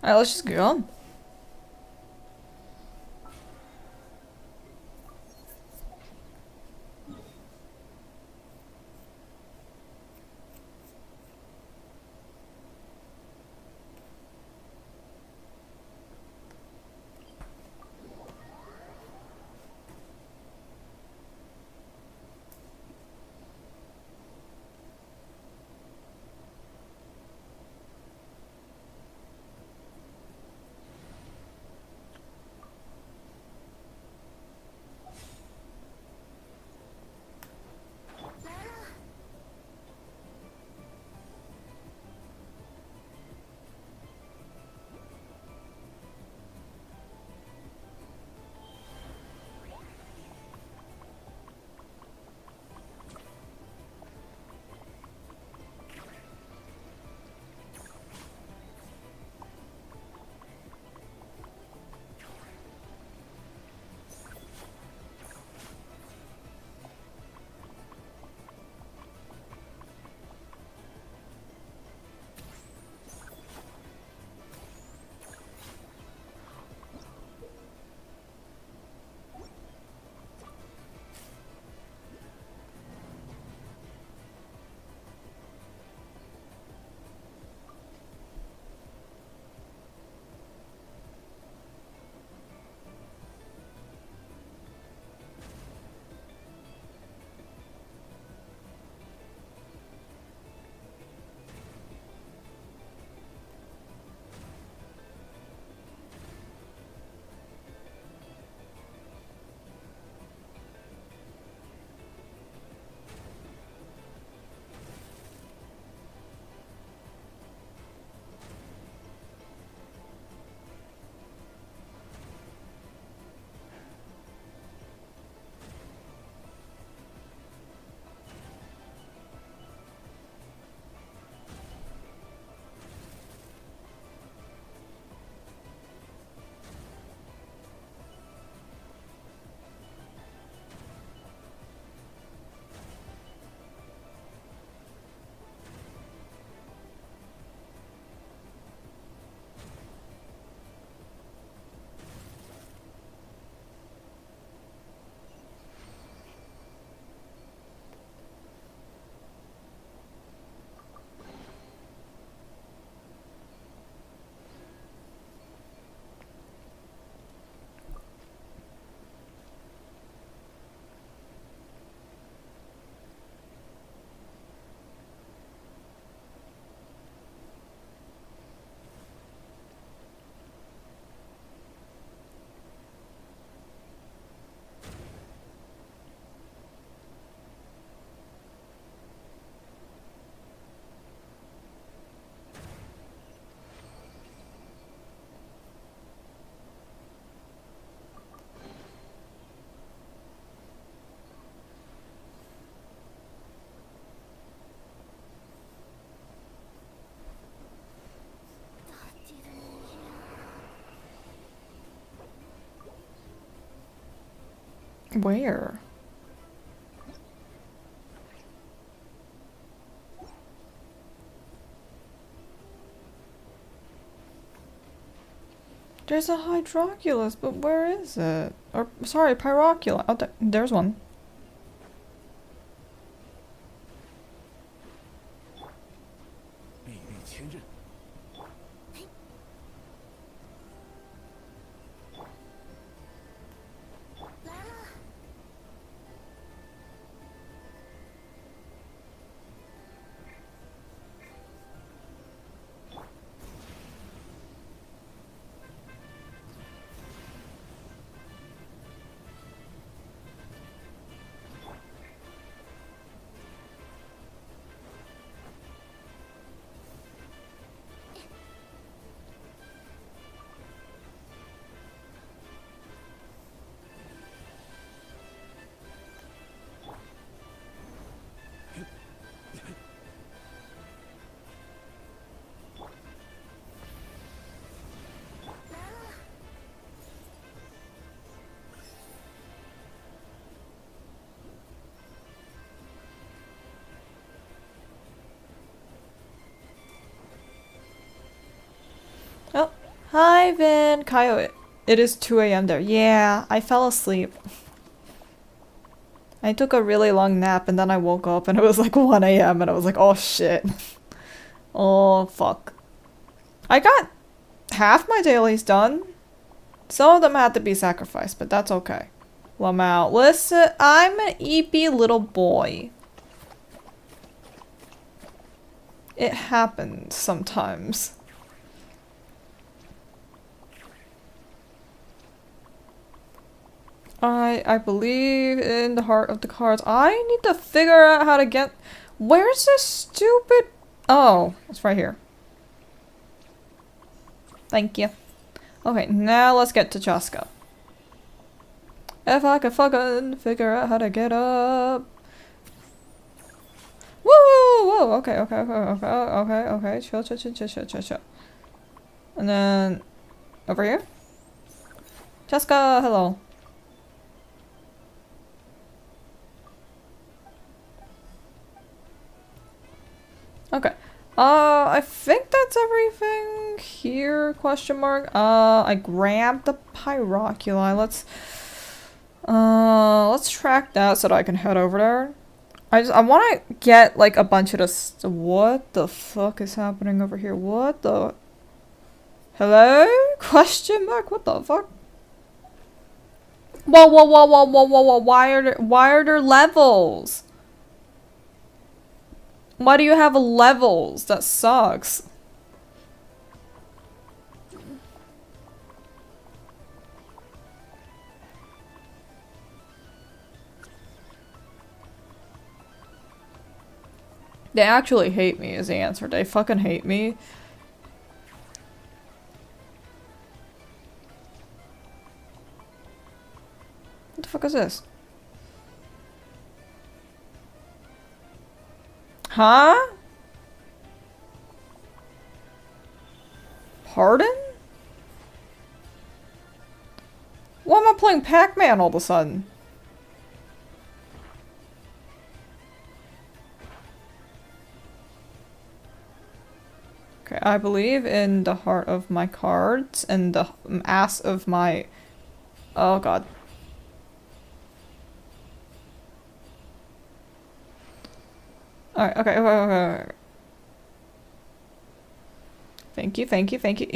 Alright, let's just go on. Where? There's a Hydroculus, but where is it? Or, sorry, Pyroculus. Oh, there's one. Oh, Hi, Vin. Kaio, it is 2 a.m. there. Yeah, I fell asleep. I took a really long nap and then I woke up and it was like 1 a.m. and I was like, oh shit. Oh, fuck. I got half my dailies done. Some of them had to be sacrificed, but that's okay. Lamau, listen, I'm an eepy little boy. It happens sometimes. I believe in the heart of the cards. I need to figure out how to get... Where's this stupid... Oh, it's right here. Thank you. Okay, now let's get to Chaska. If I could fucking figure out how to get up. Woo! Whoa! Okay. Chill. And then... Over here? Chaska, hello. Okay. I think that's everything here, question mark. I grabbed the Pyroculi. Let's track that so that I can head over there. I want to get, like, a bunch of this. What the fuck is happening over here? What the... Hello? Question mark? What the fuck? Whoa. Why are there levels? Why do you have levels? That sucks. They actually hate me is the answer. They fucking hate me. What the fuck is this? Huh? Pardon? Why am I playing Pac-Man all of a sudden? Okay, I believe in the heart of my cards and the ass of my... Oh god. Alright, okay. Thank you.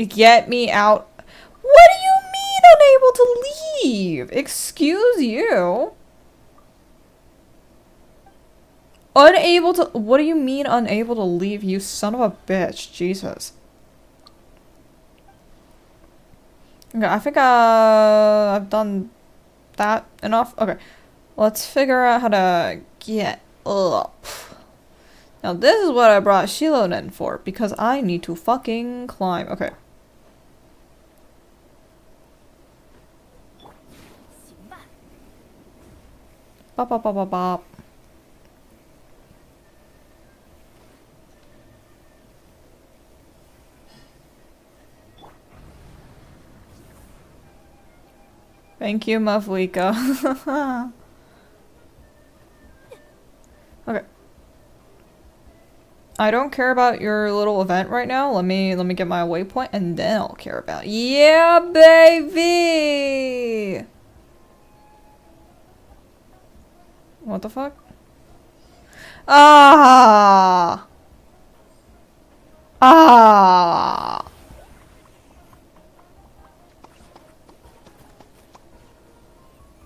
Get me out. What do you mean unable to leave? Excuse you? Unable to- What do you mean unable to leave, you son of a bitch? Jesus. Okay, I think I've done that enough. Okay, let's figure out how to get up. Now this is what I brought Shilonen for, because I need to fucking climb. Okay. Bop. Thank you, Mavlika. Okay. I don't care about your little event right now. Let me get my waypoint and then I'll care about it. Yeah, baby! What the fuck? Ah!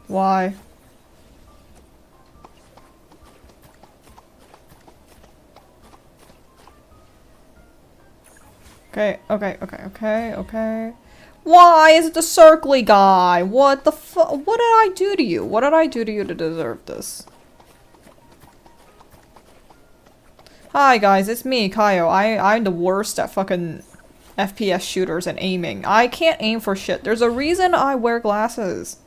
Why? Okay. Why is it the circly guy? What the fuck? What did I do to you? What did I do to you to deserve this? Hi guys, it's me, Kaio. I'm the worst at fucking FPS shooters and aiming. I can't aim for shit. There's a reason I wear glasses.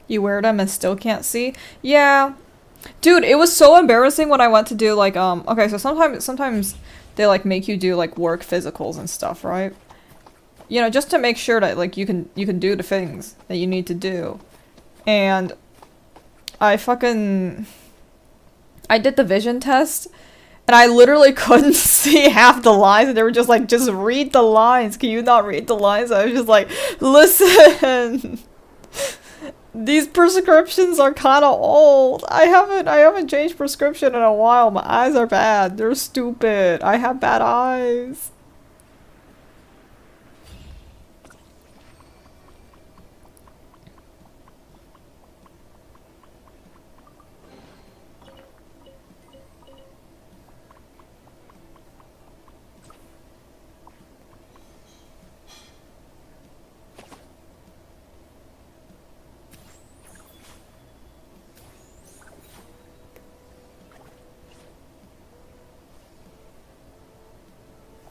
You wear them and still can't see? Yeah. Dude, it was so embarrassing when I went to do like, okay, so sometimes they like make you do like work physicals and stuff, right? You know, just to make sure that like you can do the things that you need to do. And I did the vision test and I literally couldn't see half the lines and they were just like, just read the lines. Can you not read the lines? I was just like, listen. These prescriptions are kind of old. I haven't changed prescription in a while. My eyes are bad. They're stupid. I have bad eyes.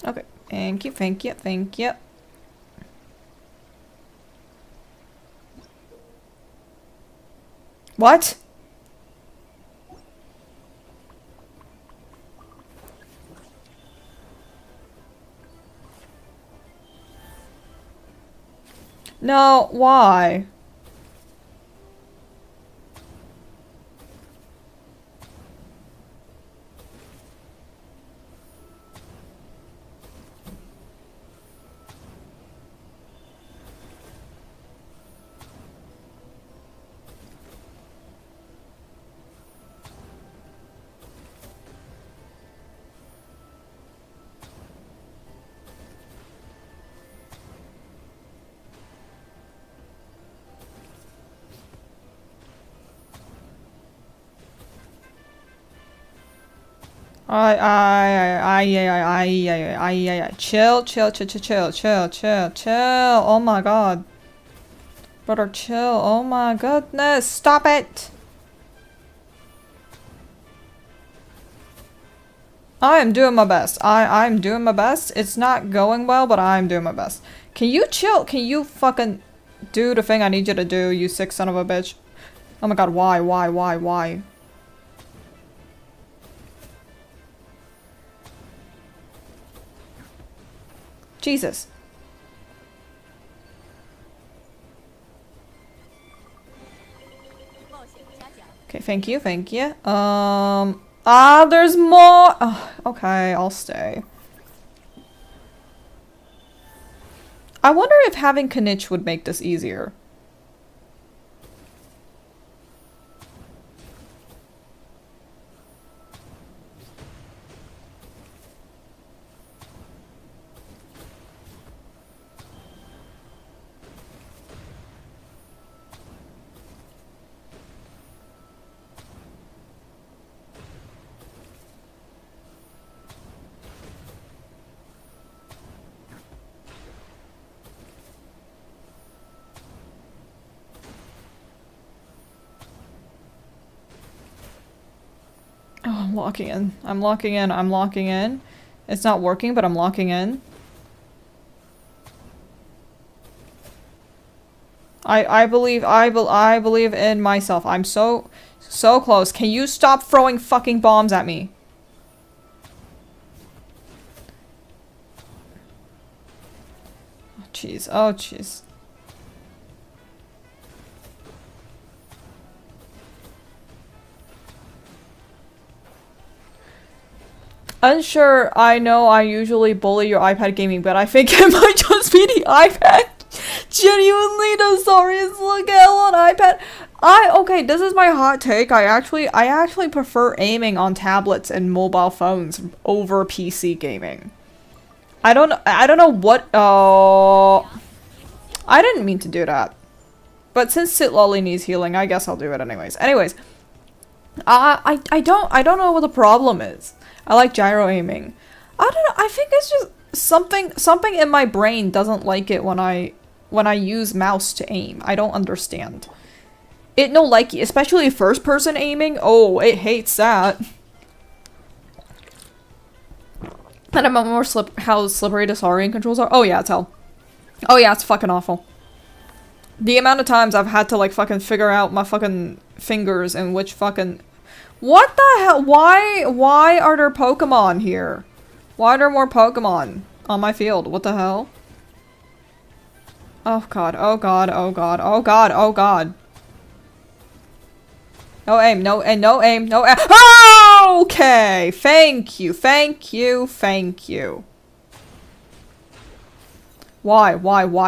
Okay, thank you, thank you, thank you. What? No, why? Chill, chill, chill, chill, chill, chill, chill, chill. Oh my god. Brother, chill. Oh my goodness. Stop it. I am doing my best. I'm doing my best. It's not going well, but I'm doing my best. Can you chill? Can you fucking do the thing I need you to do, you sick son of a bitch? Oh my god, why? Jesus. Okay, thank you, thank you. There's more! Okay, I'll stay. I wonder if having Kanich would make this easier. Oh, I'm locking in. I'm locking in. I'm locking in. It's not working, but I'm locking in. I believe in myself. I'm so close. Can you stop throwing fucking bombs at me? Oh jeez. Oh jeez. Unsure, I know I usually bully your iPad gaming, but I think it might just be the iPad. Genuinely, the stories look hell on iPad. Okay, this is my hot take. I actually prefer aiming on tablets and mobile phones over PC gaming. I don't know what, I didn't mean to do that. But since Sitlolly needs healing, I guess I'll do it anyways. Anyways, I don't know what the problem is. I like gyro aiming. I don't know, I think it's just something in my brain doesn't like it when I use mouse to aim. I don't understand. It no like, especially first person aiming. Oh, it hates that. And I'm more how slippery the Saurian controls are. Oh yeah, it's hell. Oh yeah, it's fucking awful. The amount of times I've had to like fucking figure out my fucking fingers and which fucking... What the hell? Why are there Pokemon here? Why are there more Pokemon on my field? What the hell? Oh god, oh god, oh god, oh god, oh god. No aim, no aim, no aim, no aim. Oh, okay, thank you, thank you, thank you. Why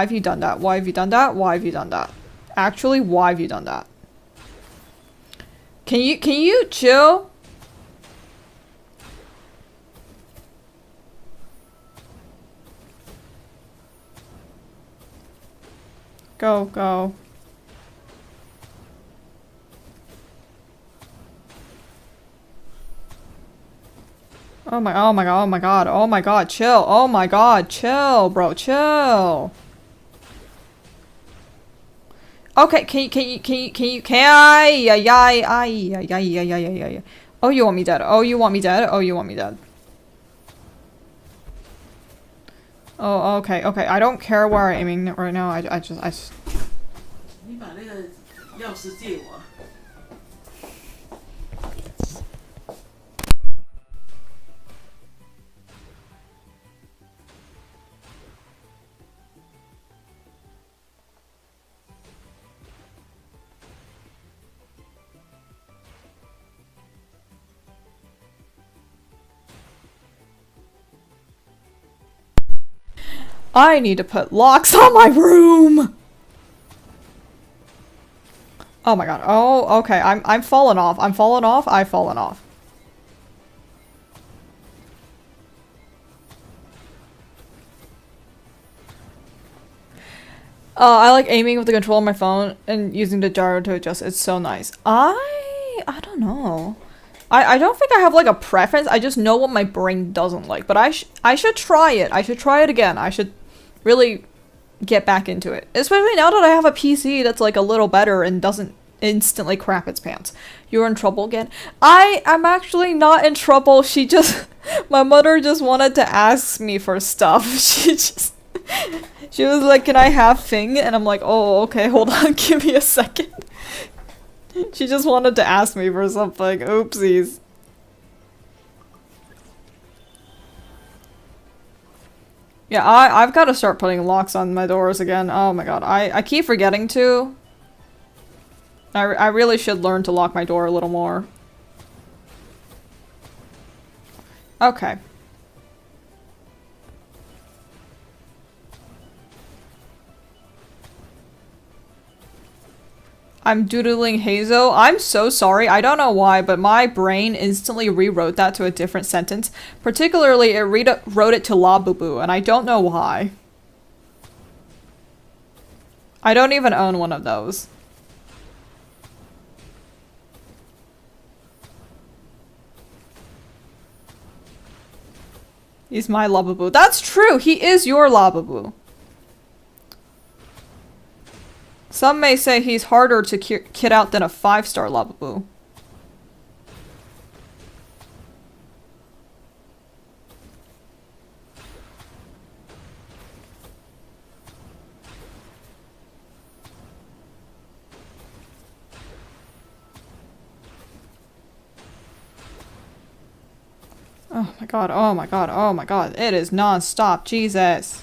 have you done that? Why have you done that? Why have you done that? Actually, why have you done that? Can you chill? Go, go. Oh my god, oh my god, oh my god, chill. Oh my god, chill, bro, chill. Okay, can I? Oh, you want me dead. Oh, you want me dead. Oh, you want me dead. Oh, okay, okay. I don't care where I'm aiming right now. I just. 你把那个钥匙借我。I need to put locks on my room. Oh my god. Oh, okay. I'm falling off. I'm falling off. I've fallen off. I like aiming with the control on my phone and using the gyro to adjust. It's so nice. I don't know. I don't think I have like a preference. I just know what my brain doesn't like. But I should try it. I should try it again. I should really get back into it. Especially now that I have a PC that's like a little better and doesn't instantly crap its pants. You're in trouble again? I'm actually not in trouble. She just my mother just wanted to ask me for stuff. She was like, "Can I have thing?" And I'm like, "Oh, okay, hold on, give me a second." She just wanted to ask me for something. Oopsies. Yeah, I've got to start putting locks on my doors again. Oh my god, I keep forgetting to. I really should learn to lock my door a little more. Okay. I'm doodling Hazo. I'm so sorry. I don't know why, but my brain instantly rewrote that to a different sentence. Particularly, it wrote it to Labubu, and I don't know why. I don't even own one of those. He's my Labubu. That's true! He is your Labubu. Some may say he's harder to kit out than a 5-star Labubu. Oh my god, oh my god, oh my god. It is non-stop, Jesus.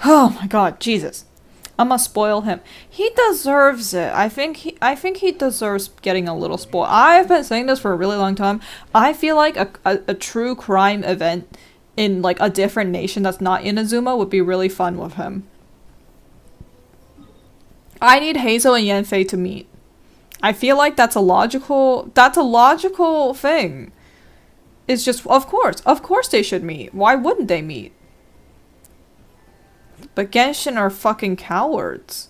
Oh my god, Jesus. I'm gonna spoil him. He deserves it. I think he deserves getting a little spoiled. I've been saying this for a really long time. I feel like a true crime event in like a different nation that's not Inazuma would be really fun with him. I need Hazel and Yanfei to meet. I feel like that's a logical thing. It's just of course they should meet. Why wouldn't they meet? But Genshin are fucking cowards.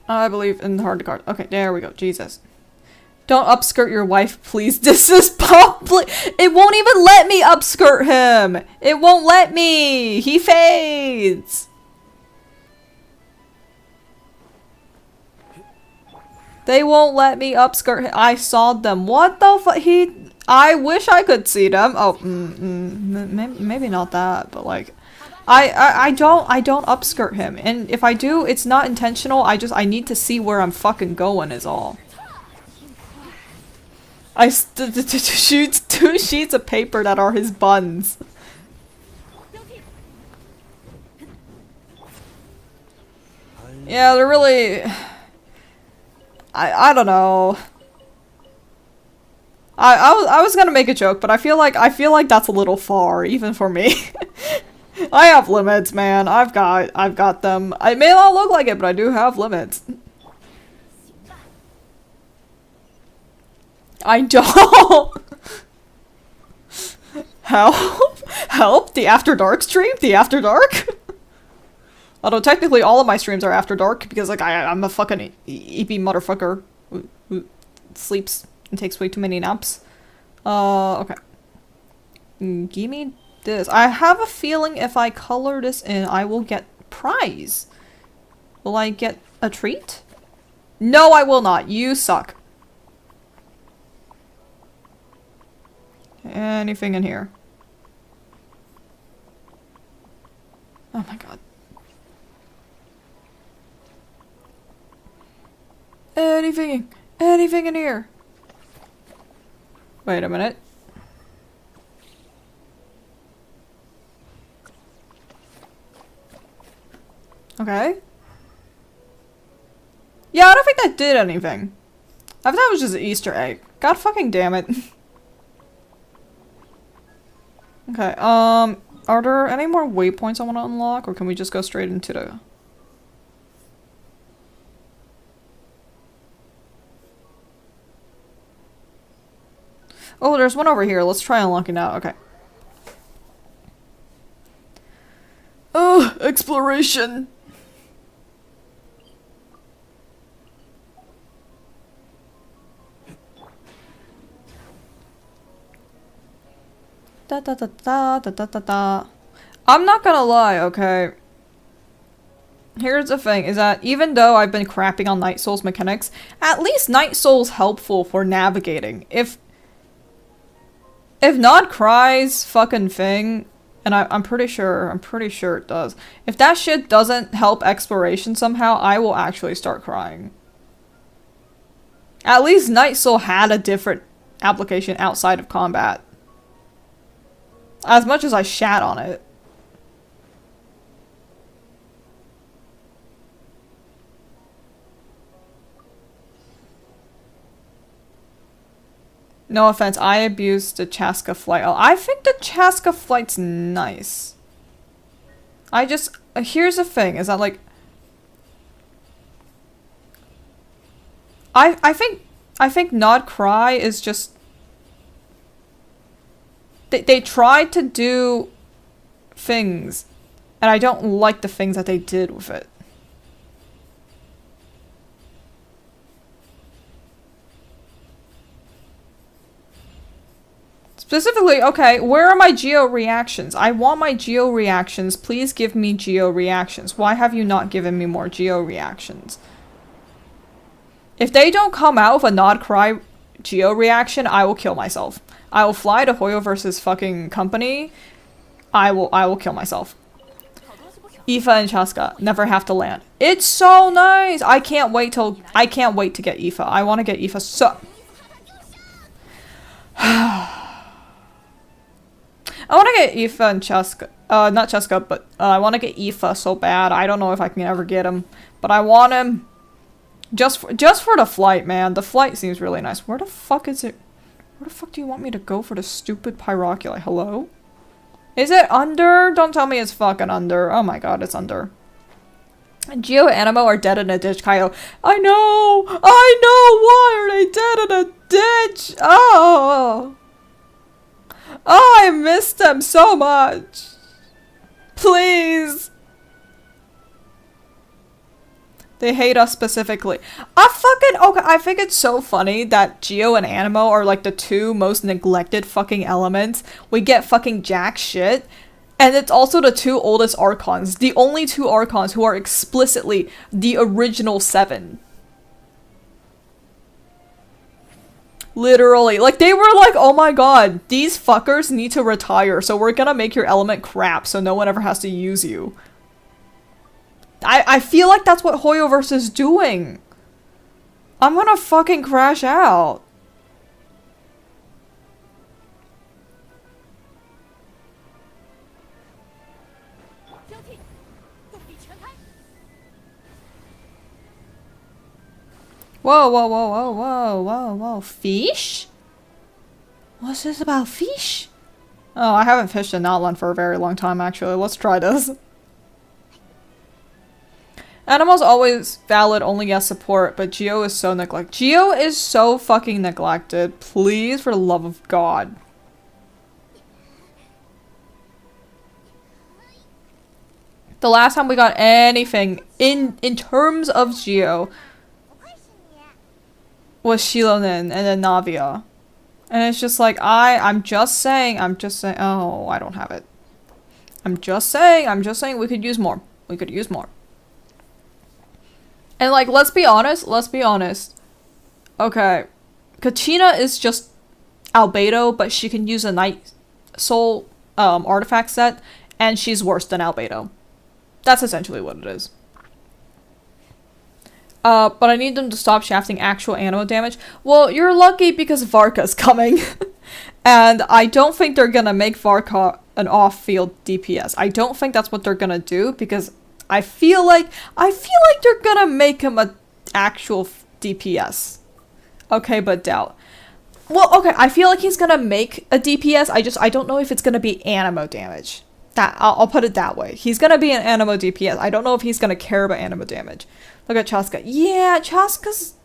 I believe in the hard card. Okay, there we go. Jesus. Don't upskirt your wife, please. This is Probably. It won't even let me upskirt him. It won't let me. He fades. They won't let me upskirt him. I saw them. What the fuck? I wish I could see them. Oh, maybe not that, but like, I don't upskirt him. And if I do, it's not intentional. I need to see where I'm fucking going is all. I shoots 2 sheets of paper that are his buns. Yeah, they're really... I don't know. I was gonna make a joke, but I feel like that's a little far, even for me. I have limits, man. I've got them. I may not look like it, but I do have limits. I don't. Help! The After Dark stream? The After Dark? Although technically all of my streams are after dark because like I'm a fucking EP motherfucker who sleeps and takes way too many naps. Okay. Give me this. I have a feeling if I color this in, I will get prize. Will I get a treat? No, I will not. You suck. Anything in here? Oh my god. Anything in here? Wait a minute. Okay. Yeah, I don't think that did anything. I thought that was just an Easter egg. God fucking damn it. Okay, are there any more waypoints I want to unlock, or can we just go straight into the... Oh, there's one over here. Let's try unlocking that. Okay. Oh, exploration! Da da da da da da da da. I'm not gonna lie, okay? Here's the thing, is that even though I've been crapping on Night Soul's mechanics, at least Night Soul's helpful for navigating. If Nod Cry's fucking thing, and I'm pretty sure it does. If that shit doesn't help exploration somehow, I will actually start crying. At least Night Soul had a different application outside of combat. As much as I shat on it. No offense, I abused the Chaska flight. Oh, I think the Chaska flight's nice. Here's the thing, is that like... I think Nod Cry is just... They tried to do things, and I don't like the things that they did with it. Specifically, okay, where are my geo reactions? I want my geo reactions. Please give me geo reactions. Why have you not given me more geo reactions? If they don't come out with a Nod Cry geo reaction, I will kill myself. I will fly to Hoyo versus fucking company. I will kill myself. Aoife and Chaska never have to land. It's so nice. I can't wait to get Aoife. I want to get Aoife so... I want to get Aoife and Chaska. Not Chaska, but I want to get Aoife so bad. I don't know if I can ever get him, but I want him just for the flight, man. The flight seems really nice. Where the fuck is it? Where the fuck do you want me to go for the stupid pyroculi? Hello? Is it under? Don't tell me it's fucking under. Oh my god, it's under. Geo and Animo are dead in a ditch, Kaio. I know! Why are they dead in a ditch? Oh! Oh, I missed them so much. Please. They hate us specifically. I think it's so funny that Geo and Animo are like the two most neglected fucking elements. We get fucking jack shit. And it's also the two oldest Archons. The only two Archons who are explicitly the original 7. Literally. Like, they were like, oh my god, these fuckers need to retire, so we're gonna make your element crap so no one ever has to use you. I feel like that's what Hoyoverse is doing. I'm gonna fucking crash out. Whoa, whoa, whoa, whoa, whoa, whoa, whoa. Fish? What's this about fish? Oh, I haven't fished in Outland for a very long time, actually. Let's try this. Animal's always valid only as support, but Geo is so neglected. Geo is so fucking neglected. Please, for the love of God. The last time we got anything in terms of Geo was Shilonin and then Navia. And it's just like, I'm just saying, oh, I don't have it. I'm just saying we could use more. We could use more. And like, let's be honest. Okay. Kachina is just Albedo, but she can use a Night Soul artifact set, and she's worse than Albedo. That's essentially what it is. But I need them to stop shafting actual Animo damage. Well, you're lucky because Varka's coming. And I don't think they're gonna make Varka an off-field DPS. I don't think that's what they're gonna do, because I feel like they're gonna make him a actual DPS. Okay, but doubt. Well, okay, I feel like he's gonna make a DPS. I don't know if it's gonna be Animo damage. I'll put it that way. He's gonna be an Animo DPS. I don't know if he's gonna care about Animo damage. Look at Chaska. Yeah, Chaska's...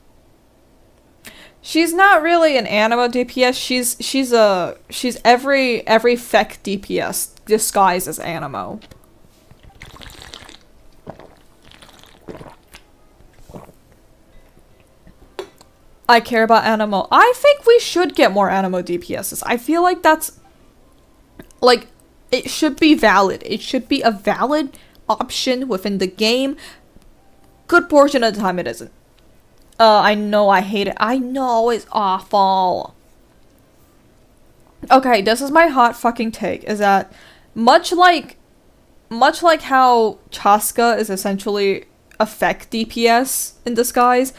She's not really an Animo DPS. She's every Feck DPS disguised as Animo. I care about Animo. I think we should get more Animo DPSs. I feel like that's... like, it should be valid. It should be a valid option within the game. Good portion of the time it isn't. I know I hate it. I know it's awful. Okay, this is my hot fucking take. Is that much like how Chaska is essentially a Feck DPS in disguise,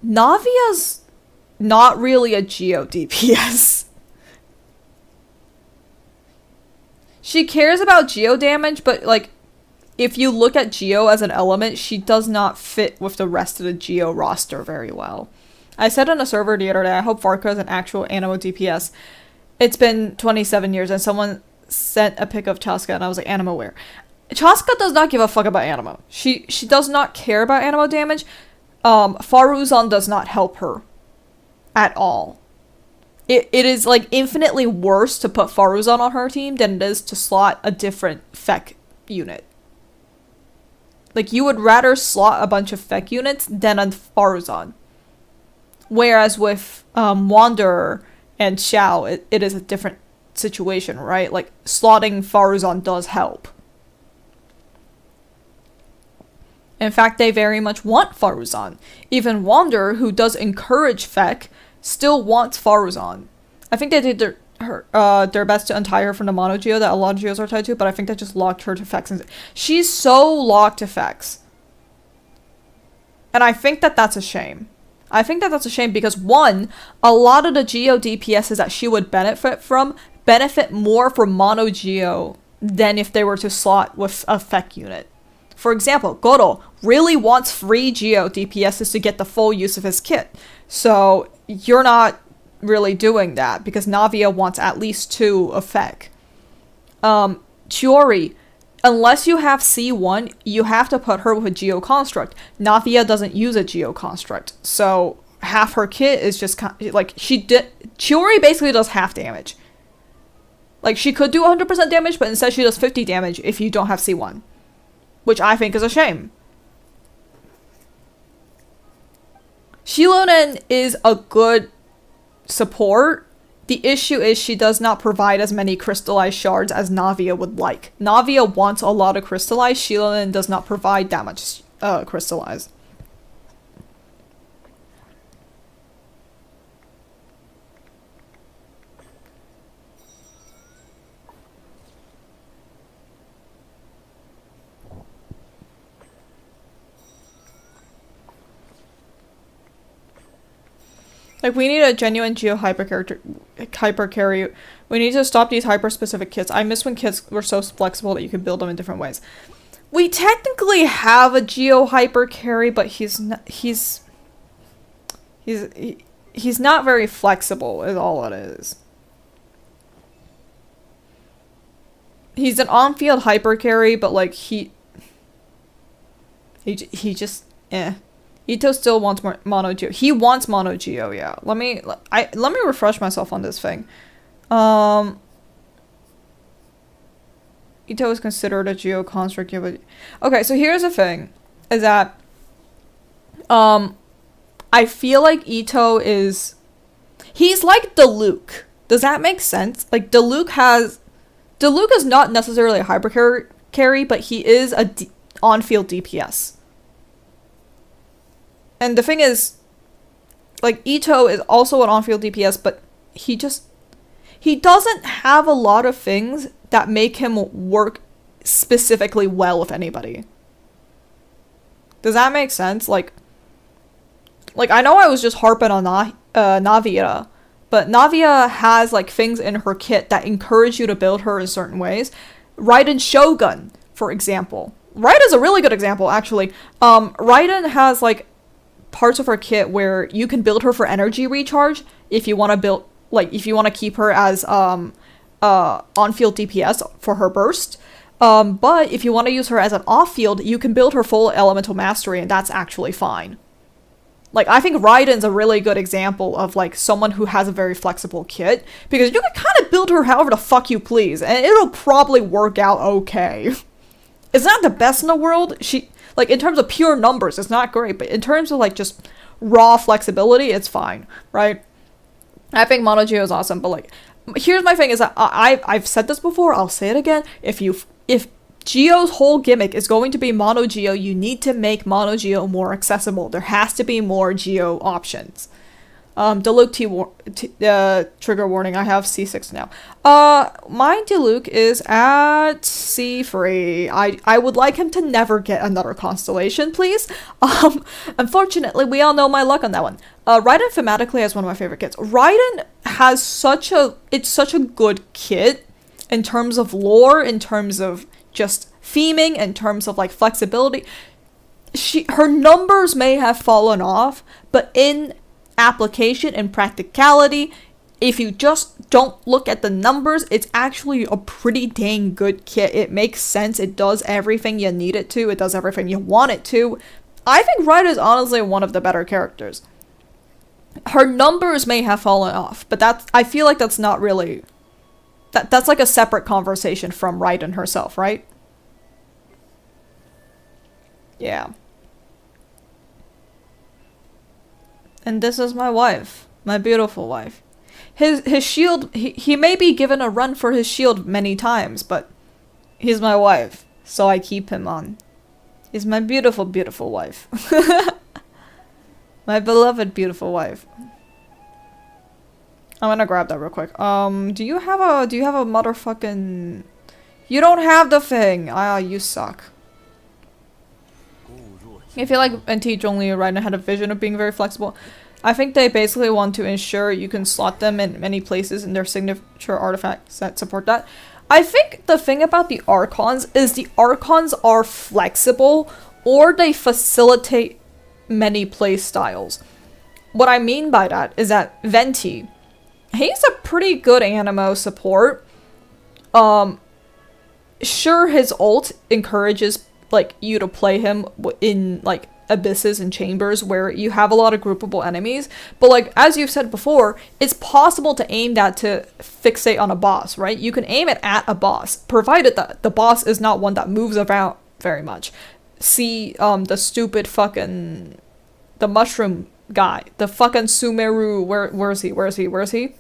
Navia's not really a Geo DPS. She cares about Geo damage, but like, if you look at Geo as an element, she does not fit with the rest of the Geo roster very well. I said on a server the other day, I hope Varka is an actual Animo DPS. It's been 27 years and someone sent a pic of Chaska and I was like, Animo where? Chaska does not give a fuck about Animo. She does not care about Animo damage. Faruzan does not help her at all. It is like infinitely worse to put Faruzan on her team than it is to slot a different Feck unit. Like, you would rather slot a bunch of Feck units than a Faruzan. Whereas with Wanderer and Xiao, it is a different situation, right? Like, slotting Faruzan does help. In fact, they very much want Faruzan. Even Wanderer, who does encourage Feck, still wants Faruzan. I think they did their best to untie her from the mono geo that a lot of geos are tied to, but I think that just locked her to Fex. She's so locked to Fex. And I think that that's a shame. I think that that's a shame because, one, a lot of the geo DPSs that she would benefit from benefit more from mono geo than if they were to slot with a Feck unit. For example, Goro really wants free geo DPSs to get the full use of his kit. So you're not really doing that because Navia wants at least 2 of Feck. Chiori, unless you have C1, you have to put her with a Geo Construct. Navia doesn't use a Geo Construct, so half her kit is just like Chiori basically does half damage. Like, she could do 100% damage, but instead she does 50 damage if you don't have C1, which I think is a shame. Shilonen is a good support. The issue is she does not provide as many crystallized shards as Navia would like. Navia wants a lot of crystallized. Shilonen does not provide that much crystallized. Like, we need a genuine Geo hyper carry. We need to stop these hyper specific kits. I miss when kits were so flexible that you could build them in different ways. We technically have a Geo hyper carry, but he's not very flexible is all it is. He's an on-field hyper carry, but like he just Ito still wants more Mono Geo. He wants Mono Geo, yeah. Let me refresh myself on this thing. Ito is considered a Geo construct. Yeah, but okay, so here's the thing. Is that I feel like Ito is he's like Diluc. Does that make sense? Like Diluc is not necessarily a hyper carry, but he is a on-field DPS. And the thing is, like, Ito is also an on-field DPS, but he doesn't have a lot of things that make him work specifically well with anybody. Does that make sense? Like I know I was just harping on Navia, but Navia has, like, things in her kit that encourage you to build her in certain ways. Raiden Shogun, for example. Raiden's a really good example, actually. Raiden has, like, parts of her kit where you can build her for energy recharge if you want to keep her as on-field DPS for her burst. But if you want to use her as an off-field, you can build her full elemental mastery, and that's actually fine. Like, I think Raiden's a really good example of, like, someone who has a very flexible kit, because you can kind of build her however the fuck you please, and it'll probably work out okay. It's not the best in the world. Like, in terms of pure numbers, it's not great, but in terms of, like, just raw flexibility, it's fine, right? I think Mono Geo is awesome, but, like, here's my thing is that I've said this before, I'll say it again. If Geo's whole gimmick is going to be Mono Geo, you need to make Mono Geo more accessible. There has to be more Geo options. Diluc trigger warning, I have C6 now. My Diluc is at C3. I would like him to never get another constellation, please. Unfortunately, we all know my luck on that one. Raiden thematically is one of my favorite kits. Raiden has such a good kit in terms of lore, in terms of just theming, in terms of, like, flexibility. Her numbers may have fallen off, but in application and practicality, if you just don't look at the numbers, it's actually a pretty dang good kit. It makes sense. It does everything you need it to. It does everything you want it to. I think Raiden is honestly one of the better characters. Her numbers may have fallen off, but I feel like that's not really that's like a separate conversation from Raiden herself, right? Yeah. And this is my wife. My beautiful wife. His shield, he may be given a run for his shield many times, but he's my wife, so I keep him on. He's my beautiful, beautiful wife. My beloved, beautiful wife. I'm gonna grab that real quick. Do you have a motherfucking... You don't have the thing! Ah, you suck. I feel like NT Zhongli and Raiden had a vision of being very flexible. I think they basically want to ensure you can slot them in many places in their signature artifacts that support that. I think the thing about the Archons is the Archons are flexible, or they facilitate many playstyles. What I mean by that is that Venti, he's a pretty good Anemo support. Sure, his ult encourages, like, you to play him in, like, abysses and chambers where you have a lot of groupable enemies, but, like, as you've said before, it's possible to aim that to fixate on a boss, right? You can aim it at a boss, provided that the boss is not one that moves around very much. See, the stupid fucking... the mushroom guy. The fucking Sumeru. Where's he?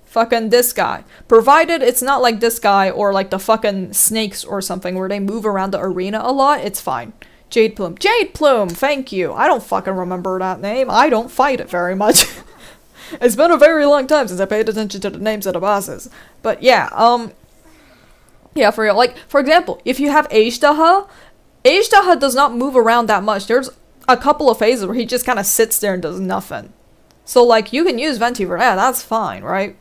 Fucking this guy. Provided it's not like this guy or like the fucking snakes or something where they move around the arena a lot, it's fine. Jade Plume. Jade Plume! Thank you. I don't fucking remember that name. I don't fight it very much. It's been a very long time since I paid attention to the names of the bosses. But yeah, yeah, for real. Like, for example, if you have Ashtaha does not move around that much. There's a couple of phases where he just kind of sits there and does nothing. So, like, you can use Venti for that. That's fine, right?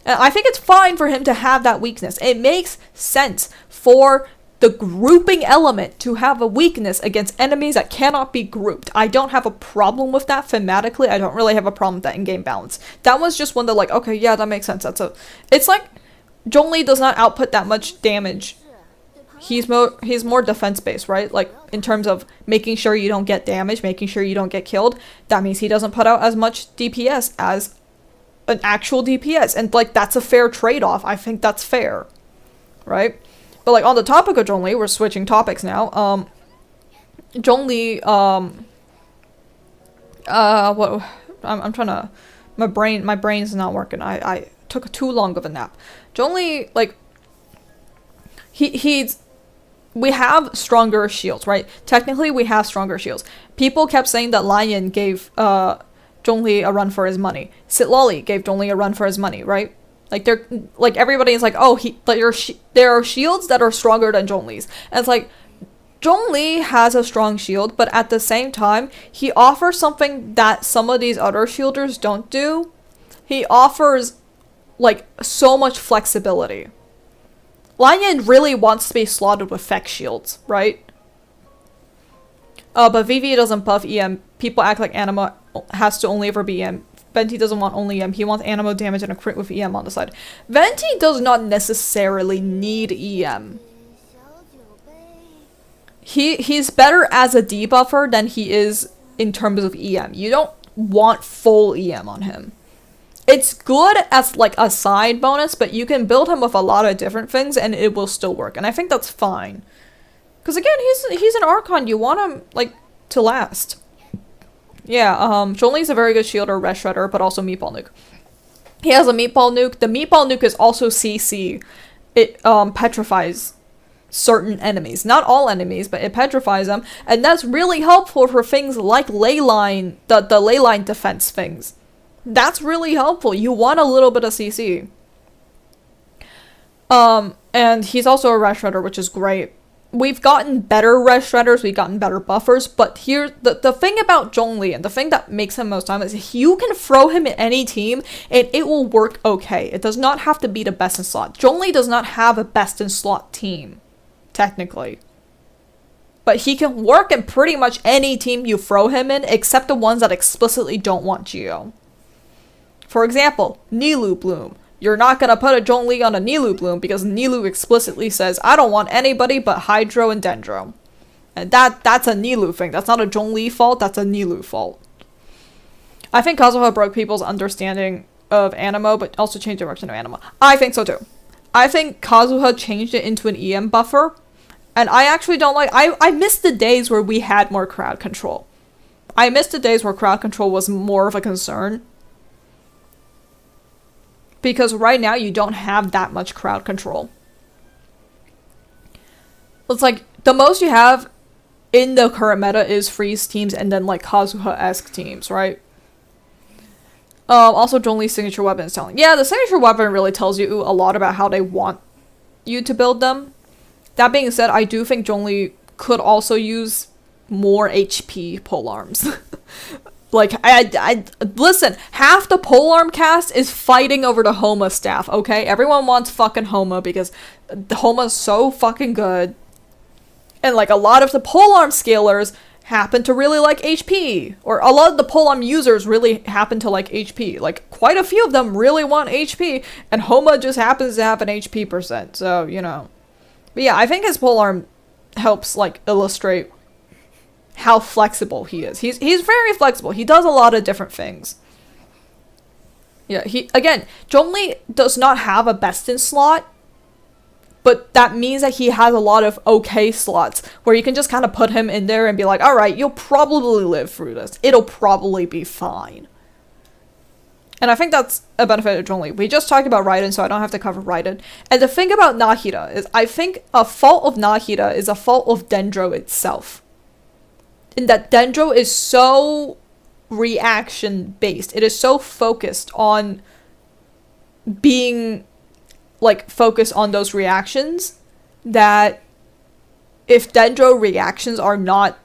And I think it's fine for him to have that weakness. It makes sense for the grouping element to have a weakness against enemies that cannot be grouped. I don't have a problem with that thematically. I don't really have a problem with that in-game balance. That was just one that, like, okay, yeah, that makes sense. It's like, Zhongli does not output that much damage. He's more defense-based, right? Like, in terms of making sure you don't get damaged, making sure you don't get killed. That means he doesn't put out as much DPS as an actual DPS, and like that's a fair trade-off. I think that's fair, right? But like on the topic of Zhongli, we're switching topics now. Zhongli, what? I'm trying to. My brain's not working. I took too long of a nap. Zhongli, like, we have stronger shields, right? Technically, we have stronger shields. People kept saying that Lion gave Zhongli a run for his money. Sitlali gave Zhongli a run for his money, right? Like they're like everybody is like, oh, there are shields that are stronger than Zhongli's, and it's like Zhongli has a strong shield, but at the same time, he offers something that some of these other shielders don't do. He offers like so much flexibility. Lion really wants to be slotted with Feck shields, right? But Vivi doesn't buff EM. People act like Anima has to only ever be EM. Venti doesn't want only EM. He wants Animo damage and a crit with EM on the side. Venti does not necessarily need EM. He's better as a debuffer than he is in terms of EM. You don't want full EM on him. It's good as like a side bonus, but you can build him with a lot of different things and it will still work. And I think that's fine. Because again, he's an Archon. You want him like to last. Yeah, Zhongli's a very good shielder, Red Shredder, but also Meatball Nuke. He has a Meatball Nuke. The Meatball Nuke is also CC. It petrifies certain enemies. Not all enemies, but it petrifies them. And that's really helpful for things like Leyline, the Leyline defense things. That's really helpful. You want a little bit of CC. And he's also a Red Shredder, which is great. We've gotten better Red Shredders, we've gotten better buffers, but here, the thing about Zhongli, and the thing that makes him most time, is you can throw him in any team, and it will work okay. It does not have to be the best in slot. Zhongli does not have a best in slot team, technically. But he can work in pretty much any team you throw him in, except the ones that explicitly don't want Geo. For example, Nilou Bloom. You're not gonna put a Zhongli on a Nilou Bloom because Nilou explicitly says, I don't want anybody but Hydro and Dendro. And that's a Nilou thing. That's not a Zhongli fault, that's a Nilou fault. I think Kazuha broke people's understanding of Animo, but also changed the direction of Animo. I think so too. I think Kazuha changed it into an EM buffer. And I actually don't like... I miss the days where we had more crowd control. I miss the days where crowd control was more of a concern. Because right now, you don't have that much crowd control. It's like, the most you have in the current meta is freeze teams and then like Kazuha-esque teams, right? Also, Zhongli's signature weapon is telling. Yeah, the signature weapon really tells you a lot about how they want you to build them. That being said, I do think Zhongli could also use more HP polearms. Like, I listen, half the polearm cast is fighting over the Homa staff, okay? Everyone wants fucking Homa because the Homa's so fucking good. And, like, a lot of the polearm scalers happen to really like HP. Or a lot of the polearm users really happen to like HP. Like, quite a few of them really want HP, and Homa just happens to have an HP percent, so, you know. But yeah, I think his polearm helps, like, illustrate how flexible he is. He's very flexible. He does a lot of different things. Yeah, again, Zhongli does not have a best in slot but that means that he has a lot of okay slots where you can just kind of put him in there and be like, all right, you'll probably live through this. It'll probably be fine. And I think that's a benefit of Zhongli. We just talked about Raiden, so I don't have to cover Raiden. And the thing about Nahida is I think a fault of Nahida is a fault of Dendro itself. In that Dendro is so reaction-based. It is so focused on being, like, focused on those reactions that if Dendro reactions are not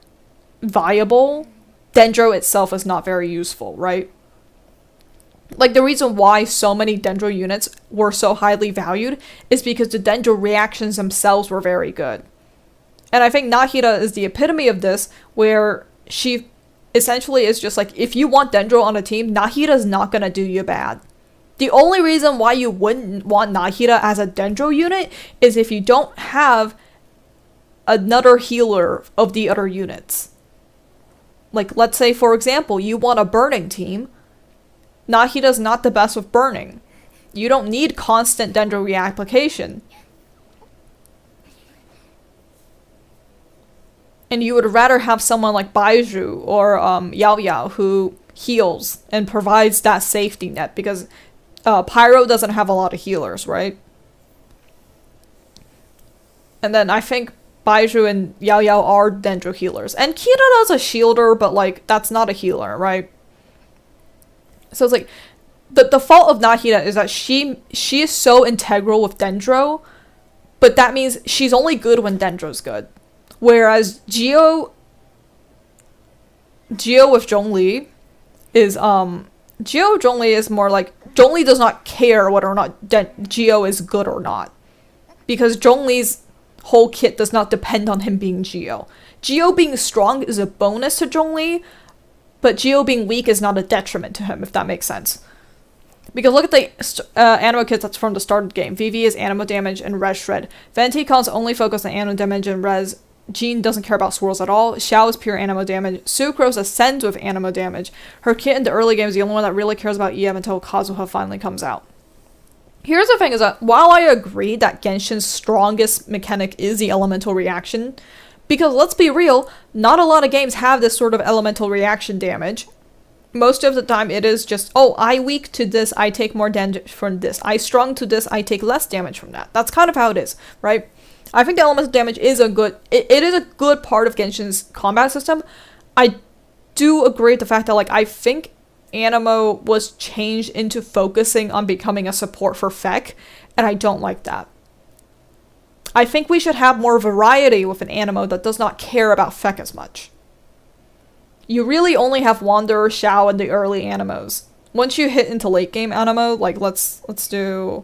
viable, Dendro itself is not very useful, right? Like, the reason why so many Dendro units were so highly valued is because the Dendro reactions themselves were very good. And I think Nahida is the epitome of this, where she essentially is just like, if you want Dendro on a team, Nahida's not gonna do you bad. The only reason why you wouldn't want Nahida as a Dendro unit is if you don't have another healer of the other units. Like, let's say, for example, you want a burning team. Nahida's not the best with burning. You don't need constant Dendro reapplication. And you would rather have someone like Baizhu or Yao Yao who heals and provides that safety net, because Pyro doesn't have a lot of healers, right? And then I think Baizhu and Yao Yao are Dendro healers. And Kirara's a shielder, but like, that's not a healer, right? So it's like, the fault of Nahida is that she is so integral with Dendro, but that means she's only good when Dendro's good. Whereas Geo with Zhongli is, Geo Zhongli is more like, Zhongli does not care whether or not Geo is good or not. Because Zhongli's whole kit does not depend on him being Geo. Geo being strong is a bonus to Zhongli, but Geo being weak is not a detriment to him, if that makes sense. Because look at the Animo kits that's from the start of the game. VV is Animo damage and Res shred. Venticon's only focused on Animo damage and Res. Jean doesn't care about swirls at all. Xiao is pure Animo damage. Sucrose ascends with Animo damage. Her kit in the early game is the only one that really cares about EM until Kazuha finally comes out. Here's the thing is that while I agree that Genshin's strongest mechanic is the elemental reaction, because let's be real, not a lot of games have this sort of elemental reaction damage. Most of the time it is just, oh, I weak to this, I take more damage from this. I strong to this, I take less damage from that. That's kind of how it is, right? I think the elemental damage is a good, it is a good part of Genshin's combat system. I do agree with the fact that, like, I think Animo was changed into focusing on becoming a support for Feck, and I don't like that. I think we should have more variety with an Animo that does not care about Feck as much. You really only have Wanderer, Xiao, and the early Animos. Once you hit into late game Animo, like, let's do...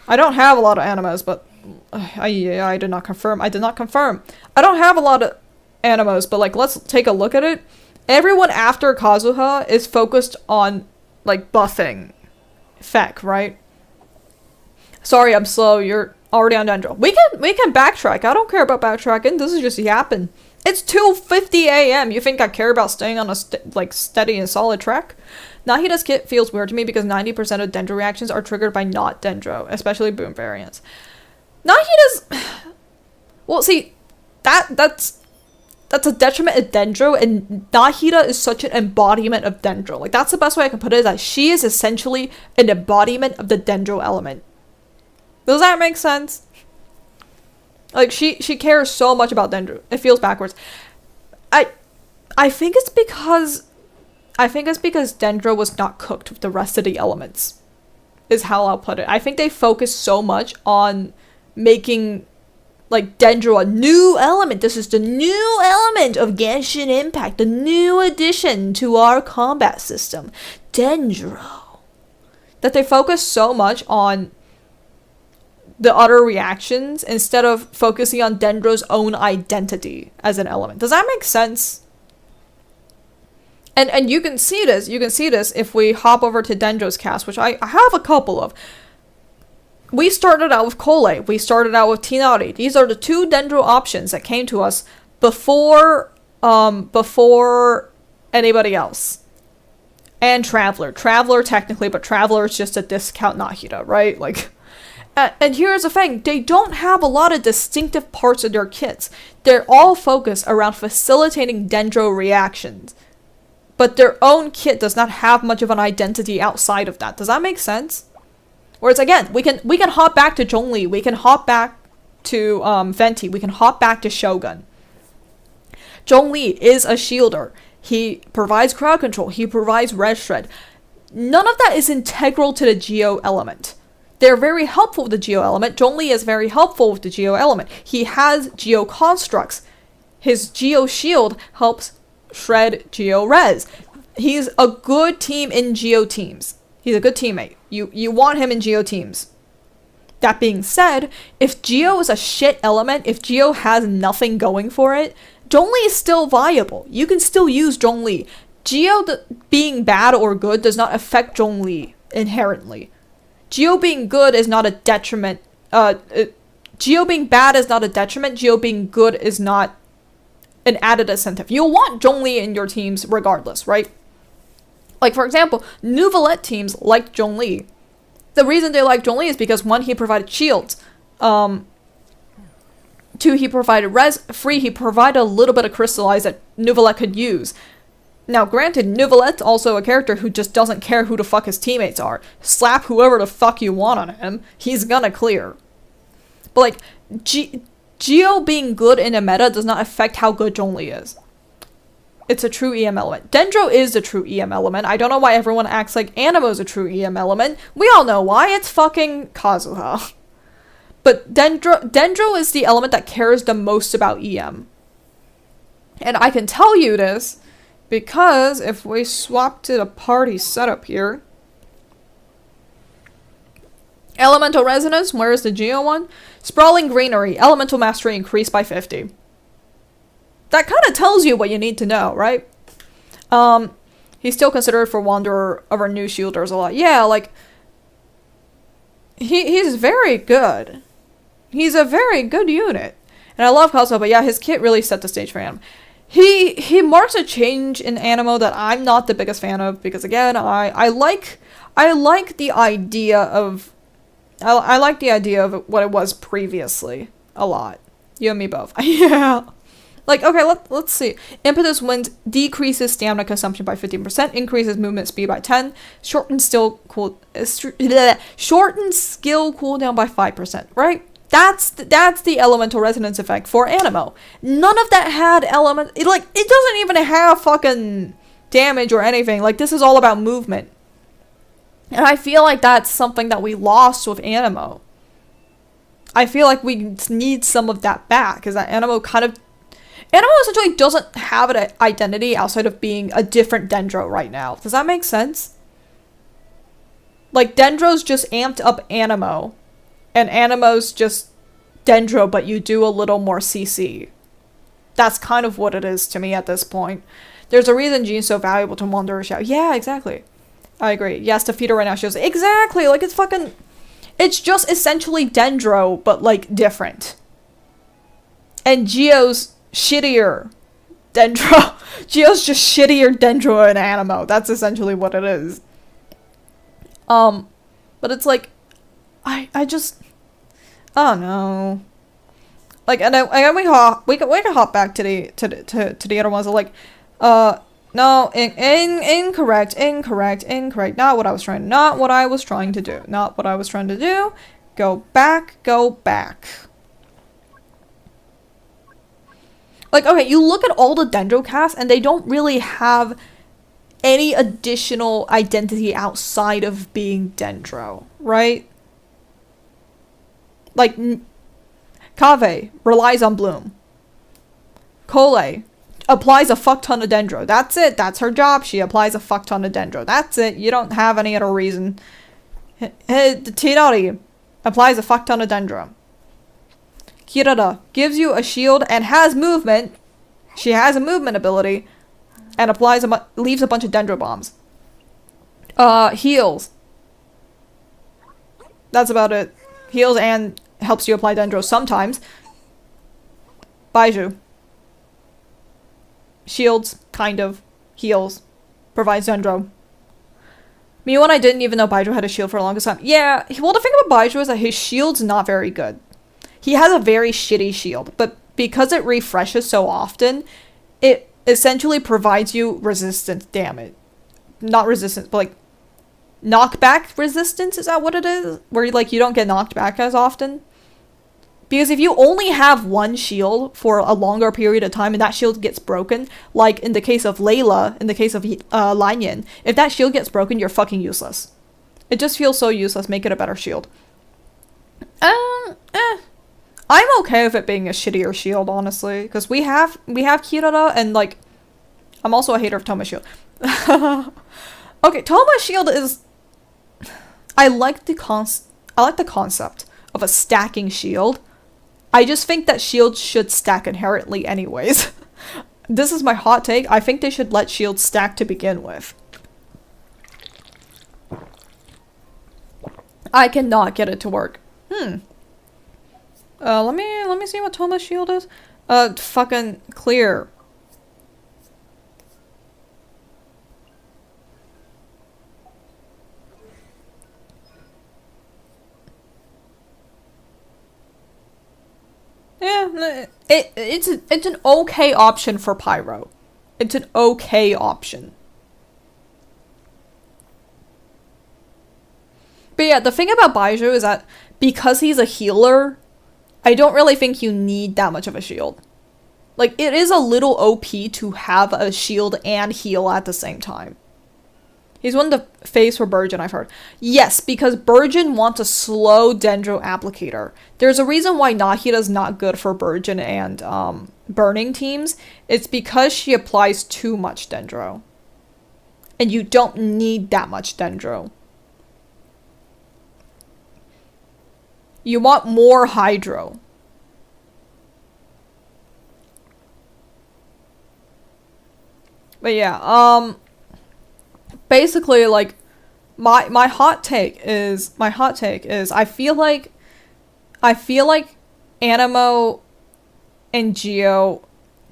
I don't have a lot of Animos, but... I did not confirm. I don't have a lot of Animos, but, like, let's take a look at it. Everyone after Kazuha is focused on, like, buffing Feck, right? Sorry, I'm slow. You're already on Dendro. We can backtrack. I don't care about backtracking. This is just yapping. It's 2:50 a.m. You think I care about staying on a steady and solid track? Nahida's kit feels weird to me because 90% of Dendro reactions are triggered by not Dendro, especially boom variants. Nahida's... Well, see, that's a detriment of Dendro, and Nahida is such an embodiment of Dendro. Like, that's the best way I can put it, is that she is essentially an embodiment of the Dendro element. Does that make sense? Like, she cares so much about Dendro. It feels backwards. I think it's because Dendro was not cooked with the rest of the elements, is how I'll put it. I think they focus so much on making, like, Dendro a new element. This is the new element of Genshin Impact, the new addition to our combat system, Dendro. That they focus so much on the other reactions instead of focusing on Dendro's own identity as an element. Does that make sense? And you can see this if we hop over to Dendro's cast, which I have a couple of. We started out with Kole. We started out with Tinari. These are the two Dendro options that came to us before anybody else. And Traveler. Traveler technically, but Traveler is just a discount Nahida, right? Like, And here's the thing, they don't have a lot of distinctive parts of their kits. They're all focused around facilitating dendro reactions. But their own kit does not have much of an identity outside of that. Does that make sense? Whereas again, we can hop back to Zhongli, we can hop back to Venti, we can hop back to Shogun. Zhongli is a shielder. He provides crowd control, he provides res shred. None of that is integral to the Geo element. They're very helpful with the Geo element. Zhongli is very helpful with the Geo element. He has Geo constructs. His Geo shield helps shred Geo res. He's a good team in Geo teams. He's a good teammate. You want him in Geo teams. That being said, if Geo is a shit element, if Geo has nothing going for it, Zhongli is still viable. You can still use Zhongli. Geo being bad or good does not affect Zhongli inherently. Geo being good is not a detriment. Geo being bad is not a detriment. Geo being good is not an added incentive. You'll want Zhongli in your teams regardless, right? Like, for example, Nouvellette teams like Zhongli. The reason they like Zhongli is because, one, he provided shields. Two, he provided res. Three, he provided a little bit of crystallize that Nouvellette could use. Now, granted, Nouvellette's also a character who just doesn't care who the fuck his teammates are. Slap whoever the fuck you want on him, he's gonna clear. But, like, Geo being good in a meta does not affect how good Zhongli is. It's a true EM element. Dendro is the true EM element. I don't know why everyone acts like Anemo is a true EM element. We all know why. It's fucking Kazuha. But Dendro is the element that cares the most about EM. And I can tell you this because if we swap to the party setup here, Elemental Resonance, where is the Geo one? Sprawling Greenery, Elemental Mastery increased by 50. That kind of tells you what you need to know, right? He's still considered for Wanderer of our new shielders a lot. Yeah, like, he's very good. He's a very good unit. And I love Kazuha, but yeah, his kit really set the stage for him. He marks a change in Anemo that I'm not the biggest fan of, because again, I like the idea of I like the idea of what it was previously a lot. You and me both. Yeah. Like, okay, let's see. Impetus Wind decreases stamina consumption by 15%, increases movement speed by 10, shortens skill cooldown by 5%, right? That's the elemental resonance effect for Anemo. None of that had it doesn't even have fucking damage or anything. Like, this is all about movement. And I feel like that's something that we lost with Anemo. I feel like we need some of that back, because that Anemo essentially doesn't have an identity outside of being a different Dendro right now. Does that make sense? Like, Dendro's just amped up Anemo, and Anemo's just Dendro, but you do a little more CC. That's kind of what it is to me at this point. There's a reason Jean's so valuable to Wanderer Shout. Yeah, exactly. I agree. Yes, Defeater right now shows exactly, like, it's just essentially Dendro, but, like, different. And Geo's shittier Dendro. Geo's just shittier Dendro and Anemo. That's essentially what it is. But it's like, I don't know. Like, and we can hop back to the other ones. Like, no, incorrect. Not what I was trying to do. Go back. Like, okay, you look at all the Dendro casts, and they don't really have any additional identity outside of being Dendro, right? Like, Kaveh relies on Bloom. Kole applies a fuck ton of Dendro. That's it. That's her job. She applies a fuck ton of Dendro. That's it. You don't have any other reason. Tidori applies a fuck ton of Dendro. Kirada gives you a shield and has movement. She has a movement ability and leaves a bunch of Dendro bombs. Heals. That's about it. Heals and helps you apply Dendro sometimes. Baiju. Shields, kind of. Heals. Provides Dendro. Me when I didn't even know Baiju had a shield for the longest time. Yeah, well, the thing about Baizhu is that his shield's not very good. He has a very shitty shield, but because it refreshes so often, it essentially provides you resistance damage. Not resistance, but like knockback resistance, is that what it is? Where like you don't get knocked back as often? Because if you only have one shield for a longer period of time and that shield gets broken, like in the case of Layla, in the case of Lanyan, if that shield gets broken, you're fucking useless. It just feels so useless. Make it a better shield. I'm okay with it being a shittier shield, honestly, because we have Kirara, and like, I'm also a hater of Toma's shield. Okay, Toma's shield is. I like the concept of a stacking shield. I just think that shields should stack inherently, anyways. This is my hot take. I think they should let shields stack to begin with. I cannot get it to work. Let me see what Toma's shield is. Fucking clear. Yeah, it's an okay option for Pyro. It's an okay option. But yeah, the thing about Baizhu is that because he's a healer, I don't really think you need that much of a shield. Like, it is a little OP to have a shield and heal at the same time. He's one of the phase for Burgeon, I've heard. Yes, because Burgeon wants a slow Dendro applicator. There's a reason why Nahida's not good for Burgeon and Burning teams. It's because she applies too much Dendro. And you don't need that much Dendro. You want more Hydro. But yeah, basically, like, my hot take is I feel like Animo and Geo